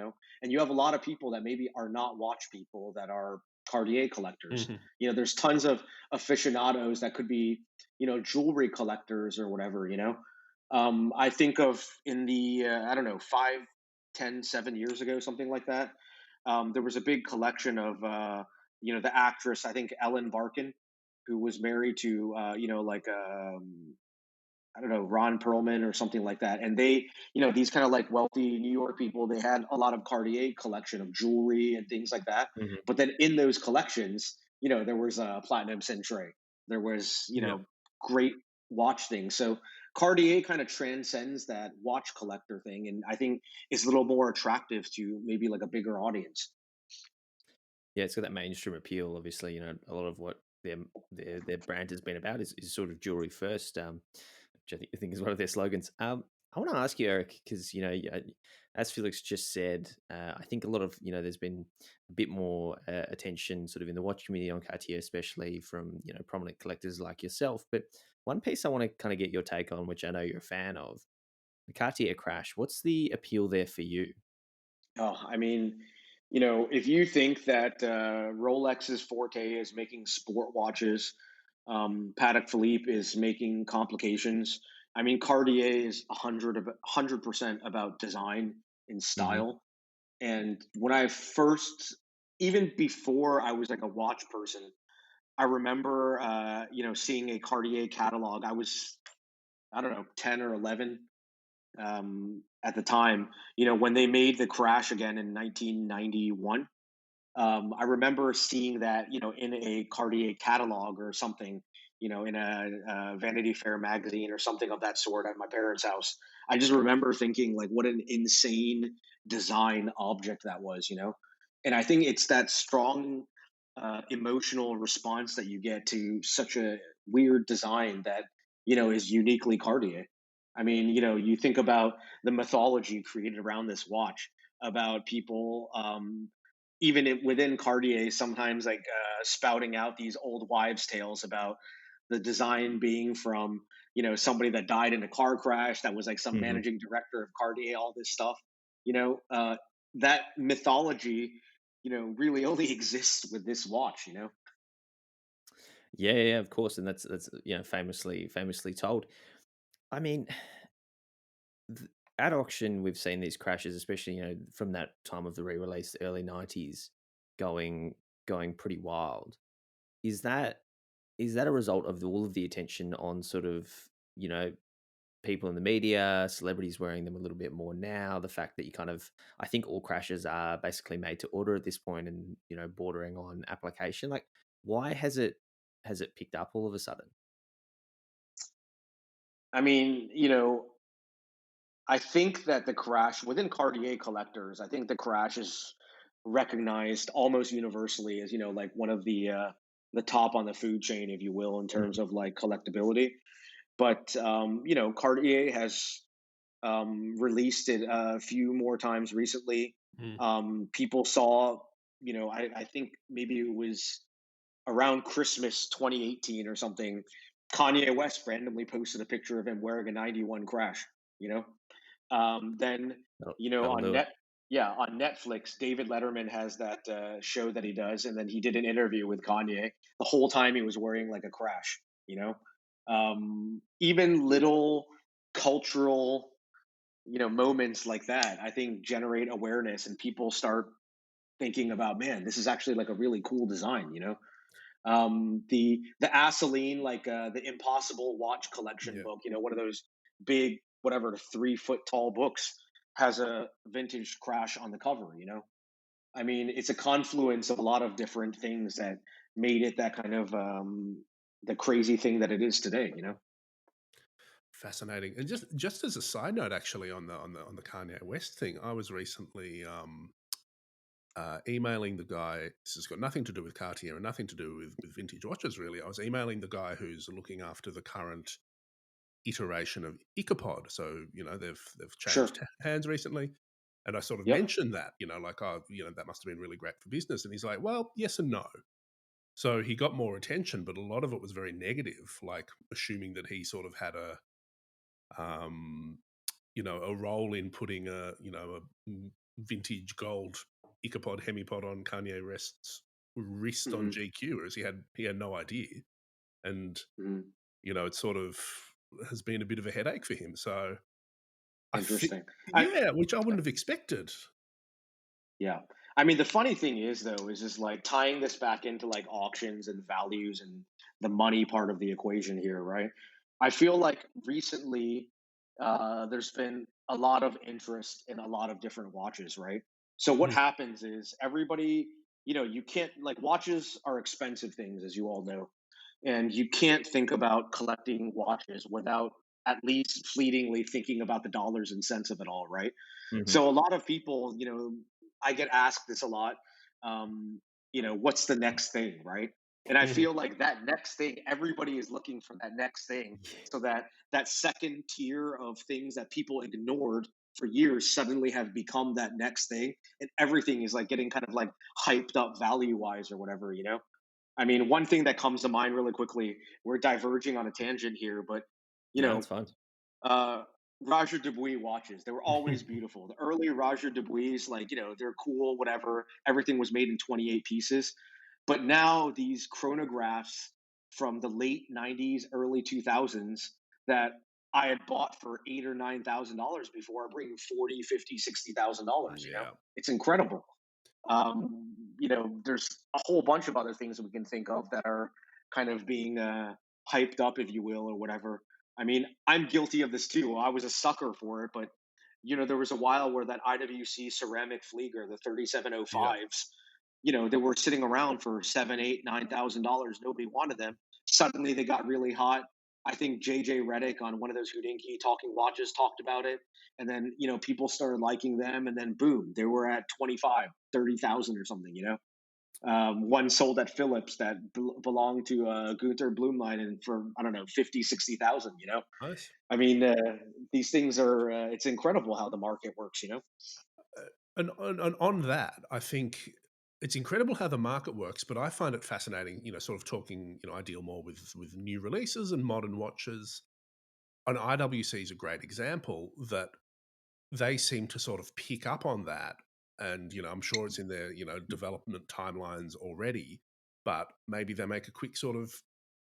And you have a lot of people that maybe are not watch people that are Cartier collectors. Hmm. There's tons of aficionados that could be jewelry collectors or whatever. I think of in the I don't know, 5, 10, 7 years ago, something like that. There was a big collection of the actress, I think Ellen Barkin, who was married to like I don't know, Ron Perlman or something like that. And they, these kind of like wealthy New York people, they had a lot of Cartier collection of jewelry and things like that. Hmm. But then in those collections, there was a platinum Centray. There was, Yeah. great watch things. So Cartier kind of transcends that watch collector thing, and I think is a little more attractive to maybe like a bigger audience. Yeah, it's got that mainstream appeal. Obviously, a lot of what their brand has been about is sort of jewelry first, which I think is one of their slogans. I want to ask you, Eric, because as Felix just said, I think a lot of there's been a bit more attention sort of in the watch community on Cartier, especially from prominent collectors like yourself. But one piece I want to kind of get your take on, which I know you're a fan of, the Cartier crash. What's the appeal there for you? Oh, I mean, if you think that Rolex's forte is making sport watches, Patek Philippe is making complications. I mean, Cartier is 100% about design and Hmm. style. And when I first, even before I was like a watch person, I remember, seeing a Cartier catalog. I was, I don't know, 10 or 11 at the time, when they made the crash again in 1991. I remember seeing that, in a Cartier catalog or something, in a Vanity Fair magazine or something of that sort at my parents' house. I just remember thinking, like, what an insane design object that was. And I think it's that strong emotional response that you get to such a weird design that, is uniquely Cartier. I mean, you think about the mythology created around this watch about people, even within Cartier, sometimes like spouting out these old wives' tales about the design being from somebody that died in a car crash that was like some Hmm. managing director of Cartier, all this stuff. You know, uh, that mythology, really only exists with this watch. Yeah, yeah, yeah, of course, and that's famously told. I mean, at auction, we've seen these crashes, especially from that time of the re-release, the early '90s, going going pretty wild. Is that is that a result of all of the attention on sort of you know people in the media, celebrities wearing them a little bit more now? The fact that you kind of, I think all crashes are basically made to order at this point, and bordering on application. Like, why has it picked up all of a sudden? I mean, I think that the crash within Cartier collectors, I think the crash is recognized almost universally as like one of the top on the food chain, if you will, in terms Mhm. of like collectability. But Cartier has released it a few more times recently. Mm. People saw, I think maybe it was around Christmas 2018 or something. Kanye West randomly posted a picture of him wearing a 91 crash. You know, then That'll on do it. on Netflix, David Letterman has that show that he does, and then he did an interview with Kanye. The whole time he was wearing like a crash. Even little cultural moments like that, I think, generate awareness, and people start thinking about, man, this is actually like a really cool design. The Aseline, like the Impossible Watch Collection Yeah. book, one of those big, whatever, 3 foot tall books, has a vintage crash on the cover. I mean, it's a confluence of a lot of different things that made it that kind of the crazy thing that it is today. Fascinating. And just as a side note, actually, on the Kanye West thing, I was recently emailing the guy. This has got nothing to do with Cartier and nothing to do with vintage watches, really. I was emailing the guy who's looking after the current iteration of Icopod. So they've Sure. changed hands recently, and I sort of Yep. mentioned that like, oh, that must have been really great for business. And he's like, well, yes and no. So he got more attention, but a lot of it was very negative, like assuming that he sort of had um, a role in putting a vintage gold Icopod hemipod on Kanye West's wrist on Hmm. GQ, whereas he had no idea, and Hmm. it sort of has been a bit of a headache for him. So I think, Interesting. I yeah, which I wouldn't have expected. Yeah. I mean, the funny thing is, though, is just like tying this back into like auctions and values and the money part of the equation here, right? I feel like recently there's been a lot of interest in a lot of different watches, right? So what Mm, happens is everybody, you can't, like, watches are expensive things, as you all know, and you can't think about collecting watches without at least fleetingly thinking about the dollars and cents of it all, right? Hmm. So a lot of people, I get asked this a lot. What's the next thing, right? And I mhm. feel like that next thing, everybody is looking for that next thing, so that that second tier of things that people ignored for years suddenly have become that next thing, and everything is like getting kind of like hyped up value wise or whatever. I mean, one thing that comes to mind really quickly, we're diverging on a tangent here, but you No, know, it's fine. uh, Roger Dubuis watches. They were always beautiful. The early Roger Dubuis, like, they're cool, whatever. Everything was made in 28 pieces. But now these chronographs from the late 90s, early 2000s that I had bought for $8,000 or $9,000 before are bringing 40, 50, $60,000. Yeah. It's incredible. There's a whole bunch of other things that we can think of that are kind of being hyped up, if you will, or whatever. I mean, I'm guilty of this too. I was a sucker for it, but there was a while where that IWC ceramic Flieger, the Yeah. 3705s, they were sitting around for seven, eight, $9,000. Nobody wanted them. Suddenly they got really hot. I think JJ Redick on one of those Houdinki talking watches talked about it. And then, people started liking them, and then boom, they were at 25, 30,000 or something. One sold at Phillips that belonged to Gunther Blumlein for, I don't know, 50, 60,000. Nice. I mean, these things are, it's incredible how the market works. And on that, I think it's incredible how the market works, but I find it fascinating, sort of talking, I deal more with new releases and modern watches. And IWC is a great example that they seem to sort of pick up on that. And, I'm sure it's in their, development timelines already, but maybe they make a quick sort of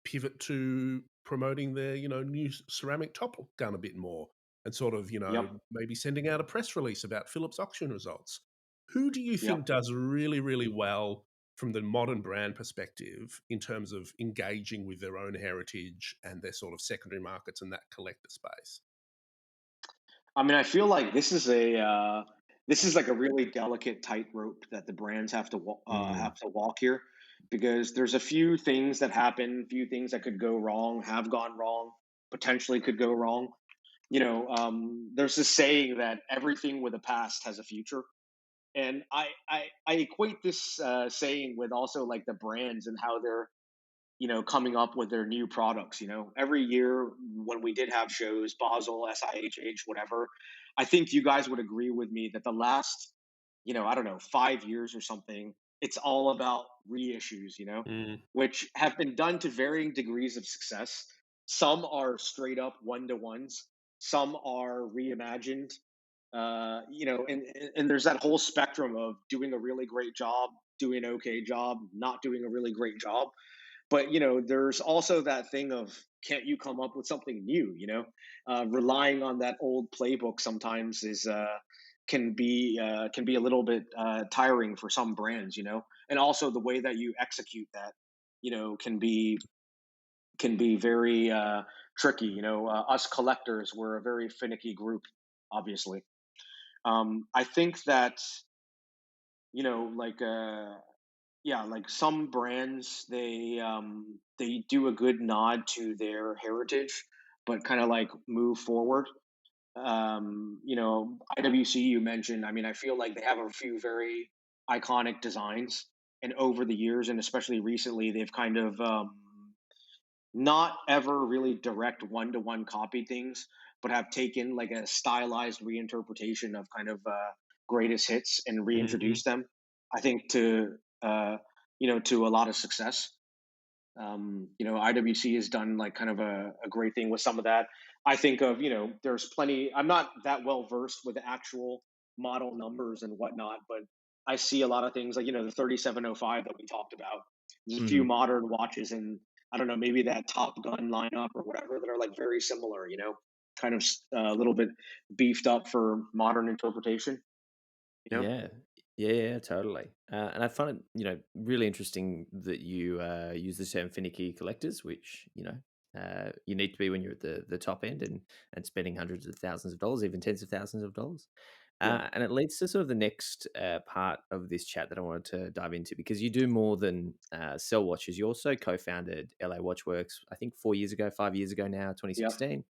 pivot to promoting their, new ceramic top gun a bit more and sort of, Yep. maybe sending out a press release about Philips auction results. Who do you think Yep. does really, really well from the modern brand perspective in terms of engaging with their own heritage and their sort of secondary markets and that collector space? I mean, I feel like this is like a really delicate tightrope that the brands Mm, have to walk here, because there's a few things that happen, few things that could go wrong, have gone wrong, potentially could go wrong. There's this saying that everything with a past has a future, and I equate this saying with also like the brands and how they're coming up with their new products. Every year when we did have shows, Basel, SIHH, whatever, I think you guys would agree with me that the last, I don't know, 5 years or something, it's all about reissues, Mm. which have been done to varying degrees of success. Some are straight up one-to-ones, some are reimagined, and there's that whole spectrum of doing a really great job, doing an okay job, not doing a really great job. But there's also that thing of, can't you come up with something new? Relying on that old playbook sometimes is can be a little bit tiring for some brands. And also the way that you execute that, can be very tricky. Us collectors, we're a very finicky group, obviously. I think that like yeah, like some brands, they do a good nod to their heritage, but kind of like move forward. IWC, you mentioned, I mean, I feel like they have a few very iconic designs, and over the years, and especially recently, they've kind of not ever really direct one-to-one copied things, but have taken like a stylized reinterpretation of kind of greatest hits and Hmm. reintroduced them. I think to a lot of success. IWC has done like kind of a great thing with some of that. I think of, there's plenty. I'm not that well versed with the actual model numbers and whatnot, but I see a lot of things like, the 3705 that we talked about. There's a few Mm. modern watches, and I don't know, maybe that Top Gun lineup or whatever, that are like very similar, kind of a little bit beefed up for modern interpretation, you know? Yeah. Yeah, yeah, totally. And I find it, really interesting that you use the term finicky collectors, which, you need to be when you're at the top end and spending hundreds of thousands of dollars, even tens of thousands of dollars. Yeah. And it leads to sort of the next part of this chat that I wanted to dive into, because you do more than sell watches. You also co-founded LA Watchworks, I think 4 years ago, 5 years ago now, Yeah. 2016,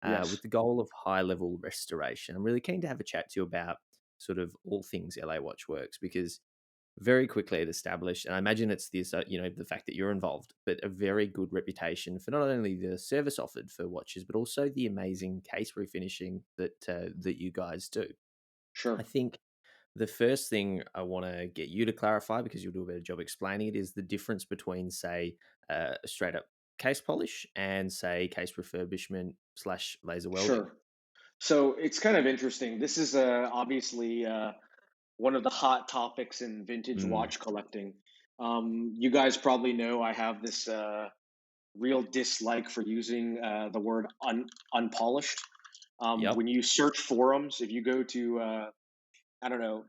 Yes. with the goal of high level restoration. I'm really keen to have a chat to you about sort of all things LA Watchworks, because very quickly it established, and I imagine it's this, the fact that you're involved, but a very good reputation for not only the service offered for watches, but also the amazing case refinishing that you guys do. I Sure. think the first thing I want to get you to clarify, because you'll do a better job explaining it, is the difference between, say, a straight up case polish and, say, case refurbishment slash laser welding. Sure. So it's kind of interesting. This is obviously one of the hot topics in vintage Mm. watch collecting. You guys probably know I have this real dislike for using the word unpolished. Yep. When you search forums, if you go to, I don't know,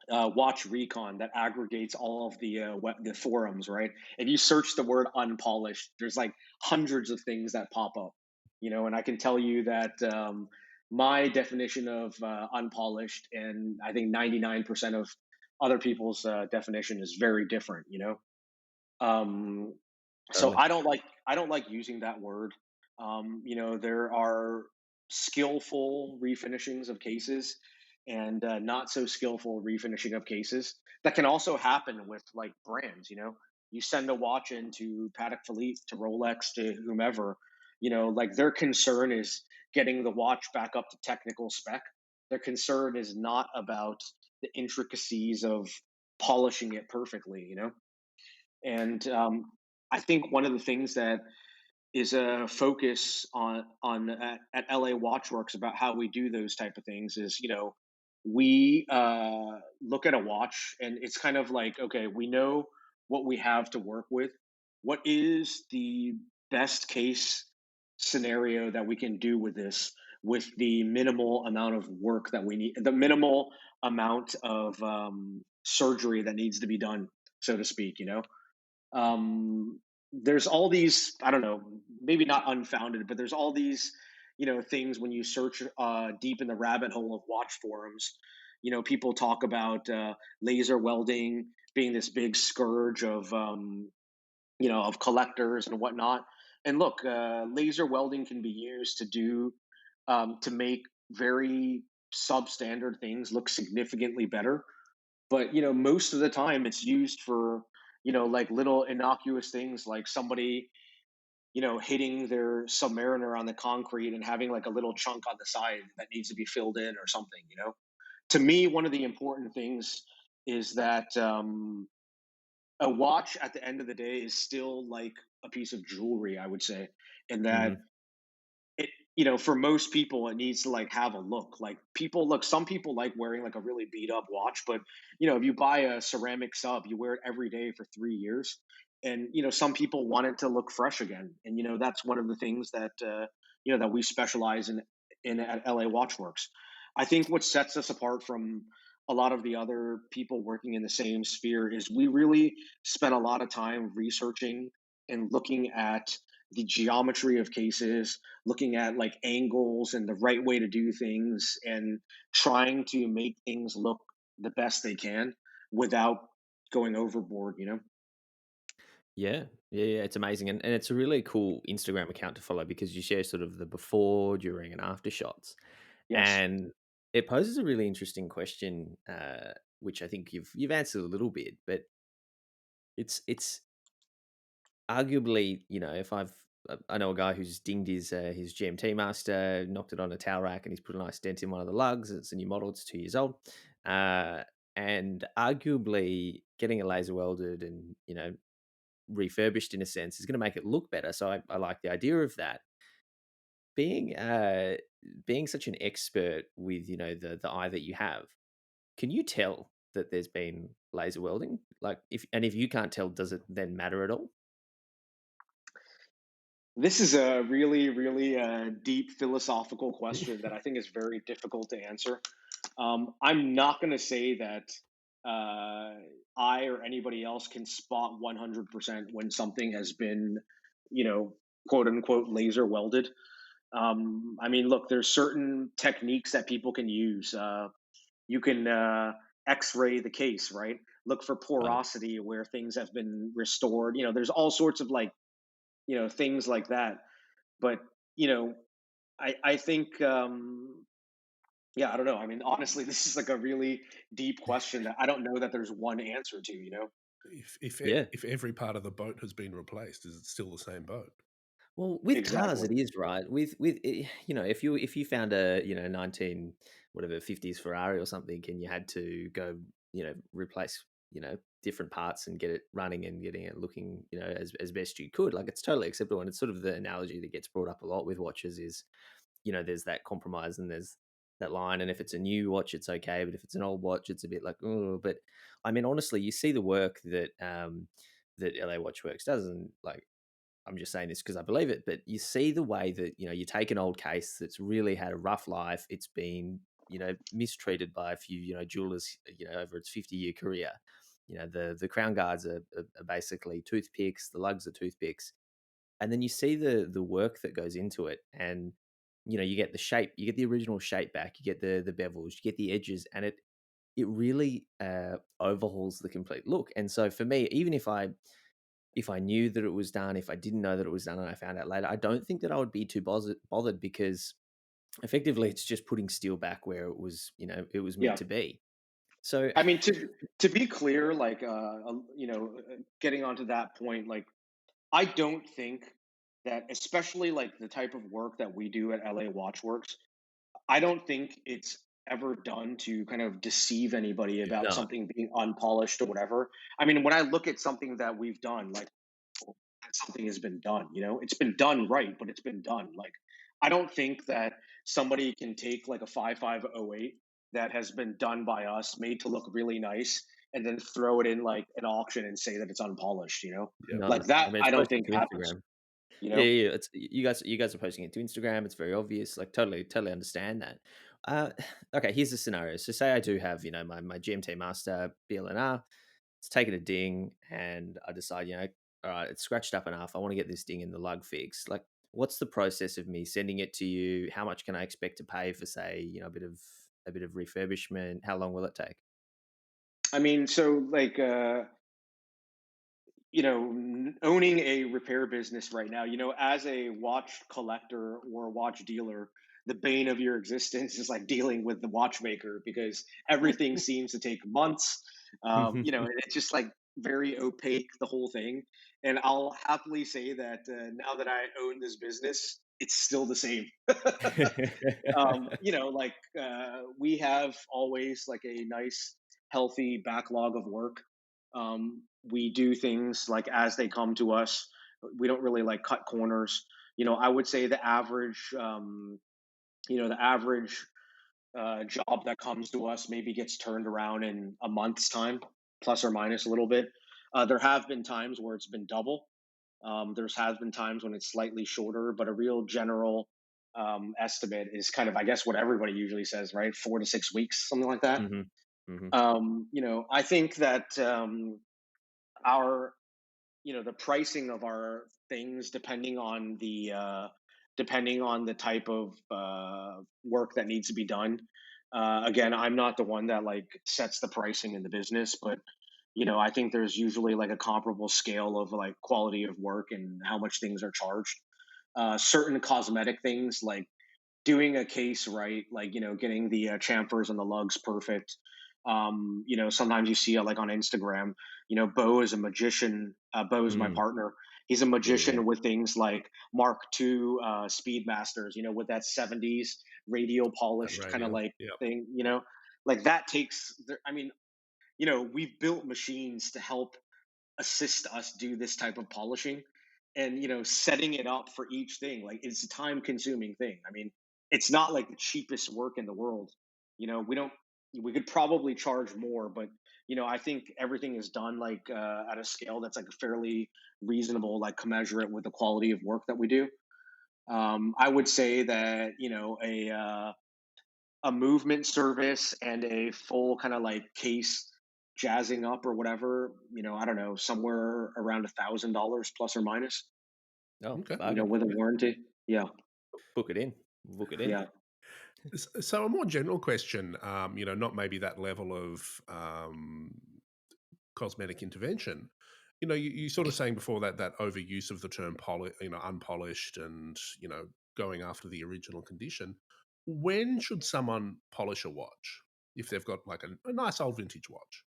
Watch Recon, that aggregates all of the forums, right? If you search the word unpolished, there's like hundreds of things that pop up, and I can tell you that my definition of unpolished, and I think 99% of other people's definition, is very different. Um, so Totally. I don't like using that word. There are skillful refinishings of cases, and not so skillful refinishing of cases that can also happen with like brands. You send a watch into Patek Philippe, to Rolex, to whomever. Like their concern is getting the watch back up to technical spec. Their concern is not about the intricacies of polishing it perfectly. And I think one of the things that is a focus on at LA Watchworks about how we do those type of things is, we look at a watch, and it's kind of like, okay, we know what we have to work with. What is the best case scenario that we can do with this, with the minimal amount of work that we need, the minimal amount of surgery that needs to be done, so to speak. um, there's all these, I don't know, maybe not unfounded, but there's all these things when you search deep in the rabbit hole of watch forums. People talk about laser welding being this big scourge of collectors and whatnot. And look, laser welding can be used to make very substandard things look significantly better. But most of the time it's used for like little innocuous things like somebody, hitting their Submariner on the concrete and having like a little chunk on the side that needs to be filled in or something. To me, one of the important things is that a watch at the end of the day is still like a piece of jewelry, I would say, and that Hmm. it for most people it needs to like have a look. Like some people like wearing like a really beat up watch, but if you buy a ceramic sub, you wear it every day for 3 years, and some people want it to look fresh again, and that's one of the things that that we specialize in at LA Watchworks. I think what sets us apart from a lot of the other people working in the same sphere is we really spend a lot of time researching and looking at the geometry of cases, looking at like angles and the right way to do things, and trying to make things look the best they can without going overboard. Yeah, yeah, it's amazing, and it's a really cool Instagram account to follow because you share sort of the before, during, and after shots, Yes. and it poses a really interesting question, which I think you've answered a little bit, but it's arguably, if I know a guy who's dinged his GMT master, knocked it on a towel rack, and he's put a nice dent in one of the lugs. It's a new model. It's 2 years old, uh, and arguably getting a laser welded and refurbished in a sense is going to make it look better. So I like the idea of that. Being being such an expert with the eye that you have, can you tell that there's been laser welding? Like if you can't tell, does it then matter at all? This is a really, really deep philosophical question that I think is very difficult to answer. I'm not going to say that I or anybody else can spot 100% when something has been, you know, quote unquote, laser welded. I mean, look, there's certain techniques that people can use. You can X-ray the case, right? Look for Right. porosity where things have been restored. There's all sorts of like, things like that. But you know, I think yeah, I don't know. I mean, honestly, this is like a really deep question that I don't know that there's one answer to. Yeah. If every part of the boat has been replaced, is it still the same boat? Well, with cars, Exactly. it is right. If you found a 19 whatever 50s Ferrari or something, and you had to go replace different parts and get it running and getting it looking as best you could, like it's totally acceptable. And it's sort of the analogy that gets brought up a lot with watches is there's that compromise and there's that line. And if it's a new watch, it's okay, but if it's an old watch, it's a bit like oh. But I mean, honestly, you see the work that LA Watchworks does, and like I'm just saying this because I believe it, but you see the way that you take an old case that's really had a rough life. It's been mistreated by a few jewelers over its 50-year career. The crown guards are basically toothpicks. The lugs are toothpicks, and then you see the work that goes into it, and you get the shape, you get the original shape back, you get the bevels, you get the edges, and it really overhauls the complete look. And so for me, even if I knew that it was done, if I didn't know that it was done and I found out later, I don't think that I would be too bothered because effectively it's just putting steel back where it was meant Yeah. to be. So I mean, to be clear, like getting onto that point, like I don't think that, especially like the type of work that we do at LA Watchworks, I don't think it's ever done to kind of deceive anybody about no, something being unpolished or whatever. I mean, when I look at something that we've done, like that something has been done, it's been done right, but it's been done. Like, I don't think that somebody can take like a 5508 that has been done by us, made to look really nice, and then throw it in like an auction and say that it's unpolished. Yeah. no. Like I that, mean, it's I don't posted think to happens, Instagram. you Yeah, know? yeah, yeah. It's you guys are posting it to Instagram. It's very obvious. Like totally understand that. Uh, okay, here's the scenario. So say I do have my GMT Master BLNR. It's taken a ding, and I decide all right, it's scratched up enough. I want to get this ding in the lug fixed. Like, what's the process of me sending it to you? How much can I expect to pay for say a bit of refurbishment? How long will it take? I mean, so like, owning a repair business right now, as a watch collector or watch dealer, the bane of your existence is like dealing with the watchmaker because everything seems to take months. And it's just like very opaque, the whole thing. And I'll happily say that now that I own this business, it's still the same. Like we have always like a nice, healthy backlog of work. We do things like as they come to us. We don't really like cut corners. I would say the average job that comes to us maybe gets turned around in a month's time, plus or minus a little bit. There have been times where it's been double. There's has been times when it's slightly shorter, but a real general estimate is kind of, I guess, what everybody usually says, right? 4 to 6 weeks, something like that. Hmm. Hmm. I think that our the pricing of our things depending on the type of work that needs to be done. Again, I'm not the one that like sets the pricing in the business, but I think there's usually like a comparable scale of like quality of work and how much things are charged. Certain cosmetic things like doing a case right, like getting the chamfers and the lugs perfect. Sometimes you see it like on Instagram. Bo is a magician. Bo is my Mm. partner. He's a Yeah, yeah. magician with things like Mark II Speedmasters. With that '70s radial That polished kind of radio. like Yeah. thing. Like that takes. I mean, we've built machines to help assist us do this type of polishing, and setting it up for each thing, like it's a time consuming thing. I mean, it's not like the cheapest work in the world. We could probably charge more, but I think everything is done like at a scale that's like fairly reasonable, like commensurate with the quality of work that we do. I would say that a movement service and a full kind of like case jazzing up or whatever, I don't know, somewhere around $1,000 plus or minus, Oh, Okay. bargain. with a warranty. Yeah. Book it in. Book it in. Yeah. So a more general question, not maybe that level of cosmetic intervention. You sort of saying before that overuse of the term unpolished and going after the original condition. When should someone polish a watch if they've got like a nice old vintage watch?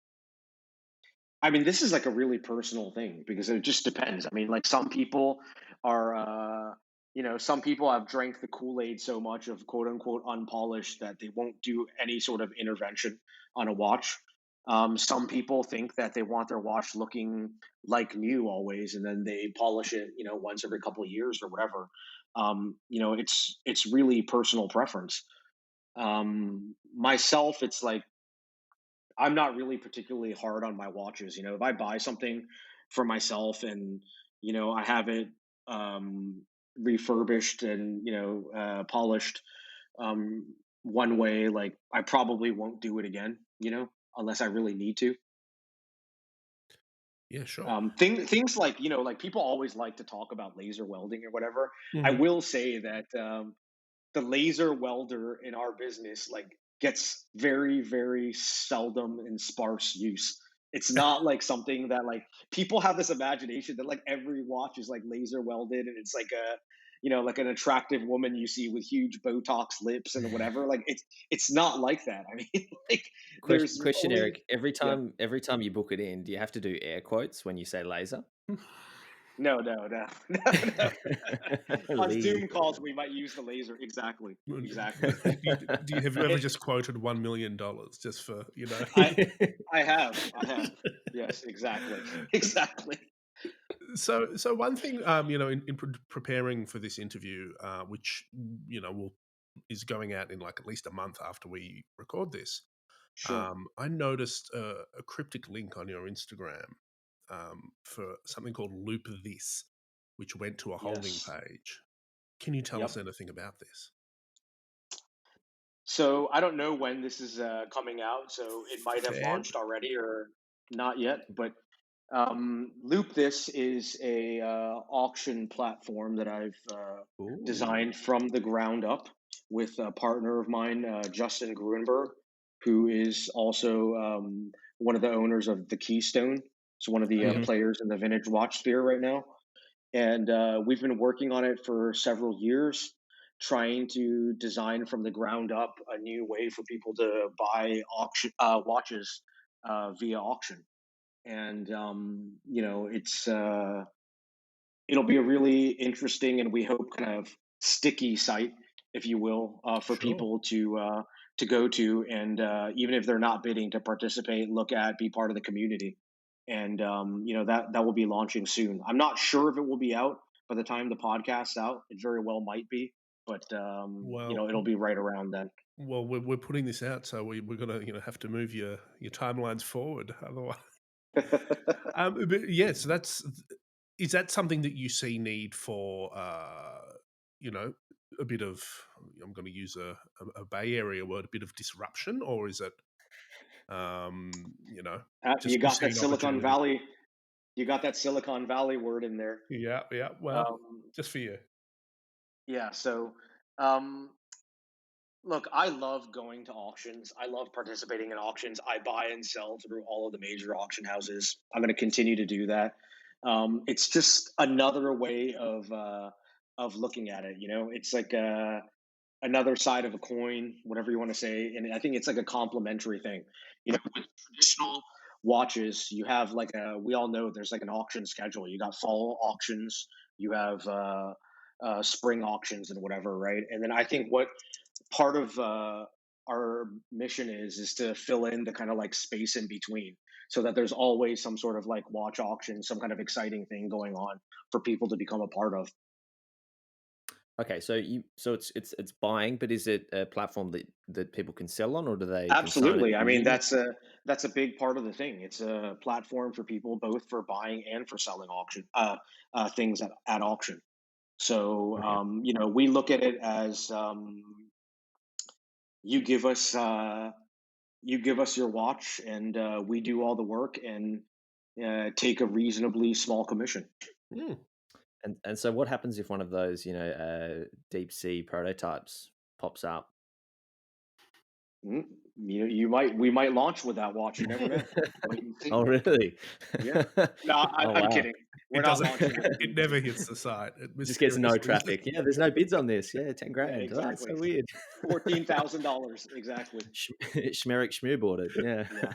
I mean, this is like a really personal thing because it just depends. I mean, like some people have drank the Kool-Aid so much of quote unquote unpolished that they won't do any sort of intervention on a watch. Some people think that they want their watch looking like new always, and then they polish it, once every couple of years or whatever. It's really personal preference. Myself, it's like I'm not really particularly hard on my watches. If I buy something for myself and I have it um, refurbished and polished one way, like I probably won't do it again. Unless I really need to. Yeah, sure. Things like like people always like to talk about laser welding or whatever. I Hmm. will say that the laser welder in our business like gets very very seldom and sparse use. It's not like something that like people have this imagination that like every watch is like laser welded and it's like a like an attractive woman you see with huge botox lips and whatever. Like it's not like that. I mean, like there's Question, only Eric. Every yeah. time you book it in, do you have to do air quotes when you say laser? No, no, no, no, no. On Lee. Zoom calls, we might use the laser. Exactly, exactly. Have you ever It, just quoted $1 million just for I, I have. Yes, exactly, exactly. So one thing, in preparing for this interview, which will is going out in like at least a month after we record this, Sure. I noticed a cryptic link on your Instagram for something called Loop This, which went to a holding Yes. page. Can you tell us Yep. anything about this? So I don't know when this is coming out. So it might have Fair. launched already or not yet. But Loop This is a auction platform that I've Ooh. designed from the ground up with a partner of mine, Justin Gruenberg, who is also one of the owners of the Keystone. So one of the Yeah. players in the vintage watch sphere right now. And we've been working on it for several years, trying to design from the ground up a new way for people to buy auction watches via auction. and it'll be a really interesting and we hope kind of sticky site, if you will, for Sure. people to go to, and even if they're not bidding, to participate, look at, be part of the community, and that will be launching soon. I'm not sure if it will be out by the time the podcast's out. It very well might be, but Well, it'll be right around then. well, we're putting this out, so we're gonna have to move your timelines forward, otherwise. But yeah, so is that something that you see need for you know a bit of, I'm going to use a Bay Area word, a bit of disruption, or is it you know You just you got see that an Silicon opportunity? Valley. You got that Silicon Valley word in there. Yeah, yeah. Well, Um, just for you. yeah. So, um, look, I love going to auctions. I love participating in auctions. I buy and sell through all of the major auction houses. I'm going to continue to do that. It's just another way of looking at it. It's like another side of a coin, whatever you want to say. And I think it's like a complementary thing. With traditional watches, you have like we all know there's like an auction schedule. You got fall auctions, you have spring auctions and whatever, right? And then I think what part of our mission is to fill in the kind of like space in between, so that there's always some sort of like watch auction, some kind of exciting thing going on for people to become a part of. Okay, so it's buying, but is it a platform that people can sell on, or do they consign it Absolutely. I to mean, you? that's a big part of the thing. It's a platform for people both for buying and for selling auction things at auction. So Okay. we look at it as you give us your watch, and we do all the work and take a reasonably small commission. Hmm. And so what happens if one of those, deep sea prototypes pops up? Mm, we might launch with that watch. You never know. Wait and see. Oh, really? Yeah. No, Oh, I'm wow. kidding. We're It not doesn't. launching with it It anytime never soon. hits the site. It Just gets no mysteriously. traffic. Yeah, there's no bids on this. Yeah, 10 Yeah, grand. Oh, that's exactly. so weird. $14,000 exactly. Schmerick Schmear bought it. Yeah. Yeah.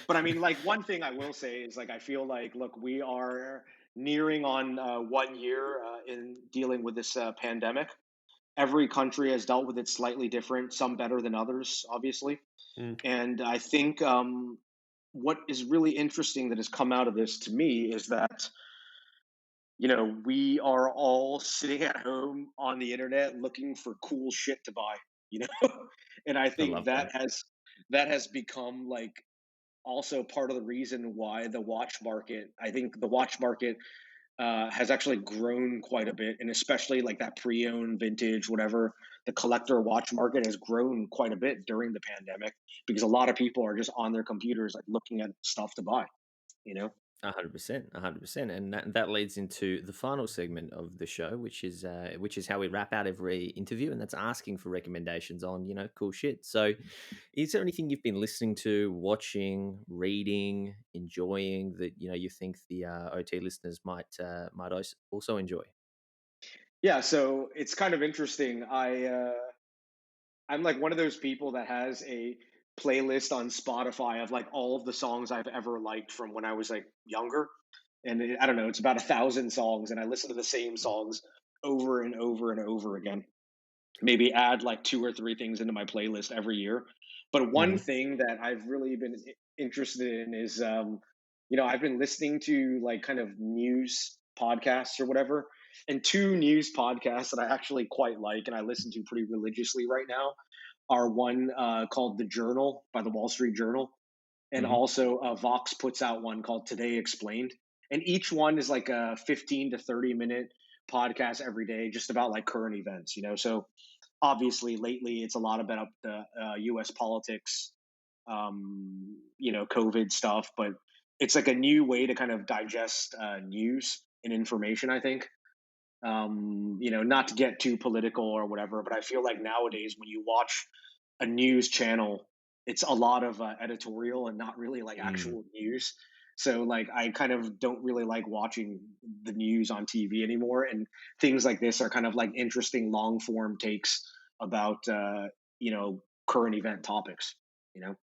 But I mean, like, one thing I will say is, like, I feel like, look, we are nearing on 1 year in dealing with this pandemic. Every country has dealt with it slightly different, some better than others, obviously. Mm. And I think what is really interesting that has come out of this to me is that we are all sitting at home on the internet looking for cool shit to buy, you know, and I I think love that. that has become like also part of the reason why the watch market. I think the watch market has actually grown quite a bit, and especially like that pre-owned vintage, whatever, the collector watch market has grown quite a bit during the pandemic because a lot of people are just on their computers like looking at stuff to buy. You know. 100%, 100%, and that leads into the final segment of the show, which is how we wrap out every interview, and that's asking for recommendations on cool shit. So, is there anything you've been listening to, watching, reading, enjoying that you think the OT listeners might also enjoy? Yeah, so it's kind of interesting. I'm like one of those people that has a playlist on Spotify of like all of the songs I've ever liked from when I was like younger, and I don't know, it's about 1,000 songs, and I listen to the same songs over and over and over again. Maybe add like two or three things into my playlist every year. But one Hmm. thing that I've really been interested in is, I've been listening to like kind of news podcasts or whatever, and two news podcasts that I actually quite like and I listen to pretty religiously right now are one called The Journal by the Wall Street Journal, and Hmm. also Vox puts out one called Today Explained. And each one is like a 15 to 30 minute podcast every day, just about like current events, So obviously, lately it's a lot about the U.S. politics, COVID stuff, but it's like a new way to kind of digest news and information, I think. Not to get too political or whatever, but I feel like nowadays when you watch a news channel, it's a lot of editorial and not really like Mm. actual news. So like I kind of don't really like watching the news on TV anymore, and things like this are kind of like interesting long form takes about current event topics. You know.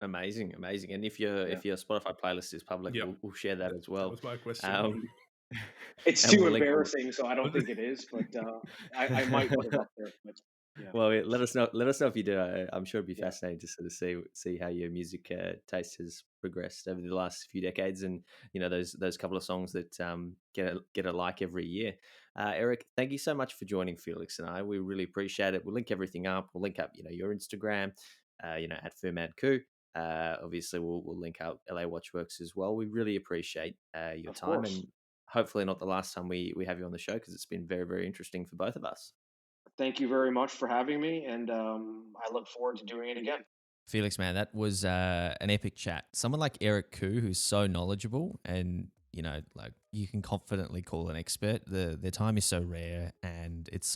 Amazing. And if your Spotify playlist is public, Yep. we'll share that as well. That was my question. It's And too we'll link. embarrassing, so I don't think it is, but I might put it up there. But yeah, Well, let us know. Let us know if you do. I'm sure it'd be yeah, fascinating to sort of see how your music taste has progressed over the last few decades, and those couple of songs that get a like every year. Eric, thank you so much for joining Felix and I. We really appreciate it. We'll link everything up. We'll link up your Instagram, at FermadCoo. Obviously, we'll link out LA Watchworks as well. We really appreciate your of time, course. and hopefully not the last time we have you on the show, because it's been very, very interesting for both of us. Thank you very much for having me, and I look forward to doing it again. Felix, man, that was an epic chat. Someone like Eric Koo, who's so knowledgeable and, like you can confidently call an expert. Their time is so rare, and it's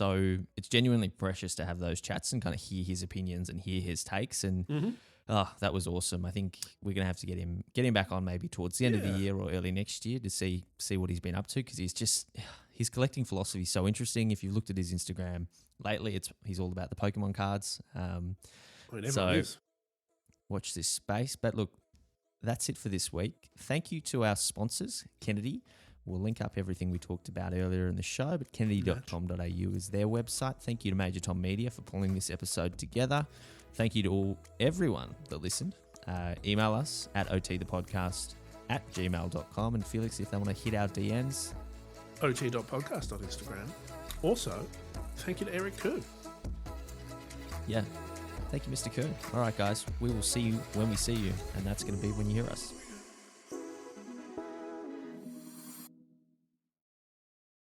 genuinely precious to have those chats and kind of hear his opinions and hear his takes. And that was awesome. I think we're gonna have to get him back on maybe towards the end of the year or early next year to see what he's been up to, because his collecting philosophy is so interesting. If you've looked at his Instagram lately, he's all about the Pokemon cards. Everyone is. Watch this space. But look, that's it for this week. Thank you to our sponsors, Kennedy. We'll link up everything we talked about earlier in the show, but kennedy.com.au is their website. Thank you to Major Tom Media for pulling this episode together. Thank you to everyone that listened. Email us at otthepodcast@gmail.com. And Felix, if they want to hit our DMs, ot.podcast on Instagram. Also, thank you to Eric Koo. Yeah. Thank you, Mr. Koo. All right, guys. We will see you when we see you, and that's going to be when you hear us.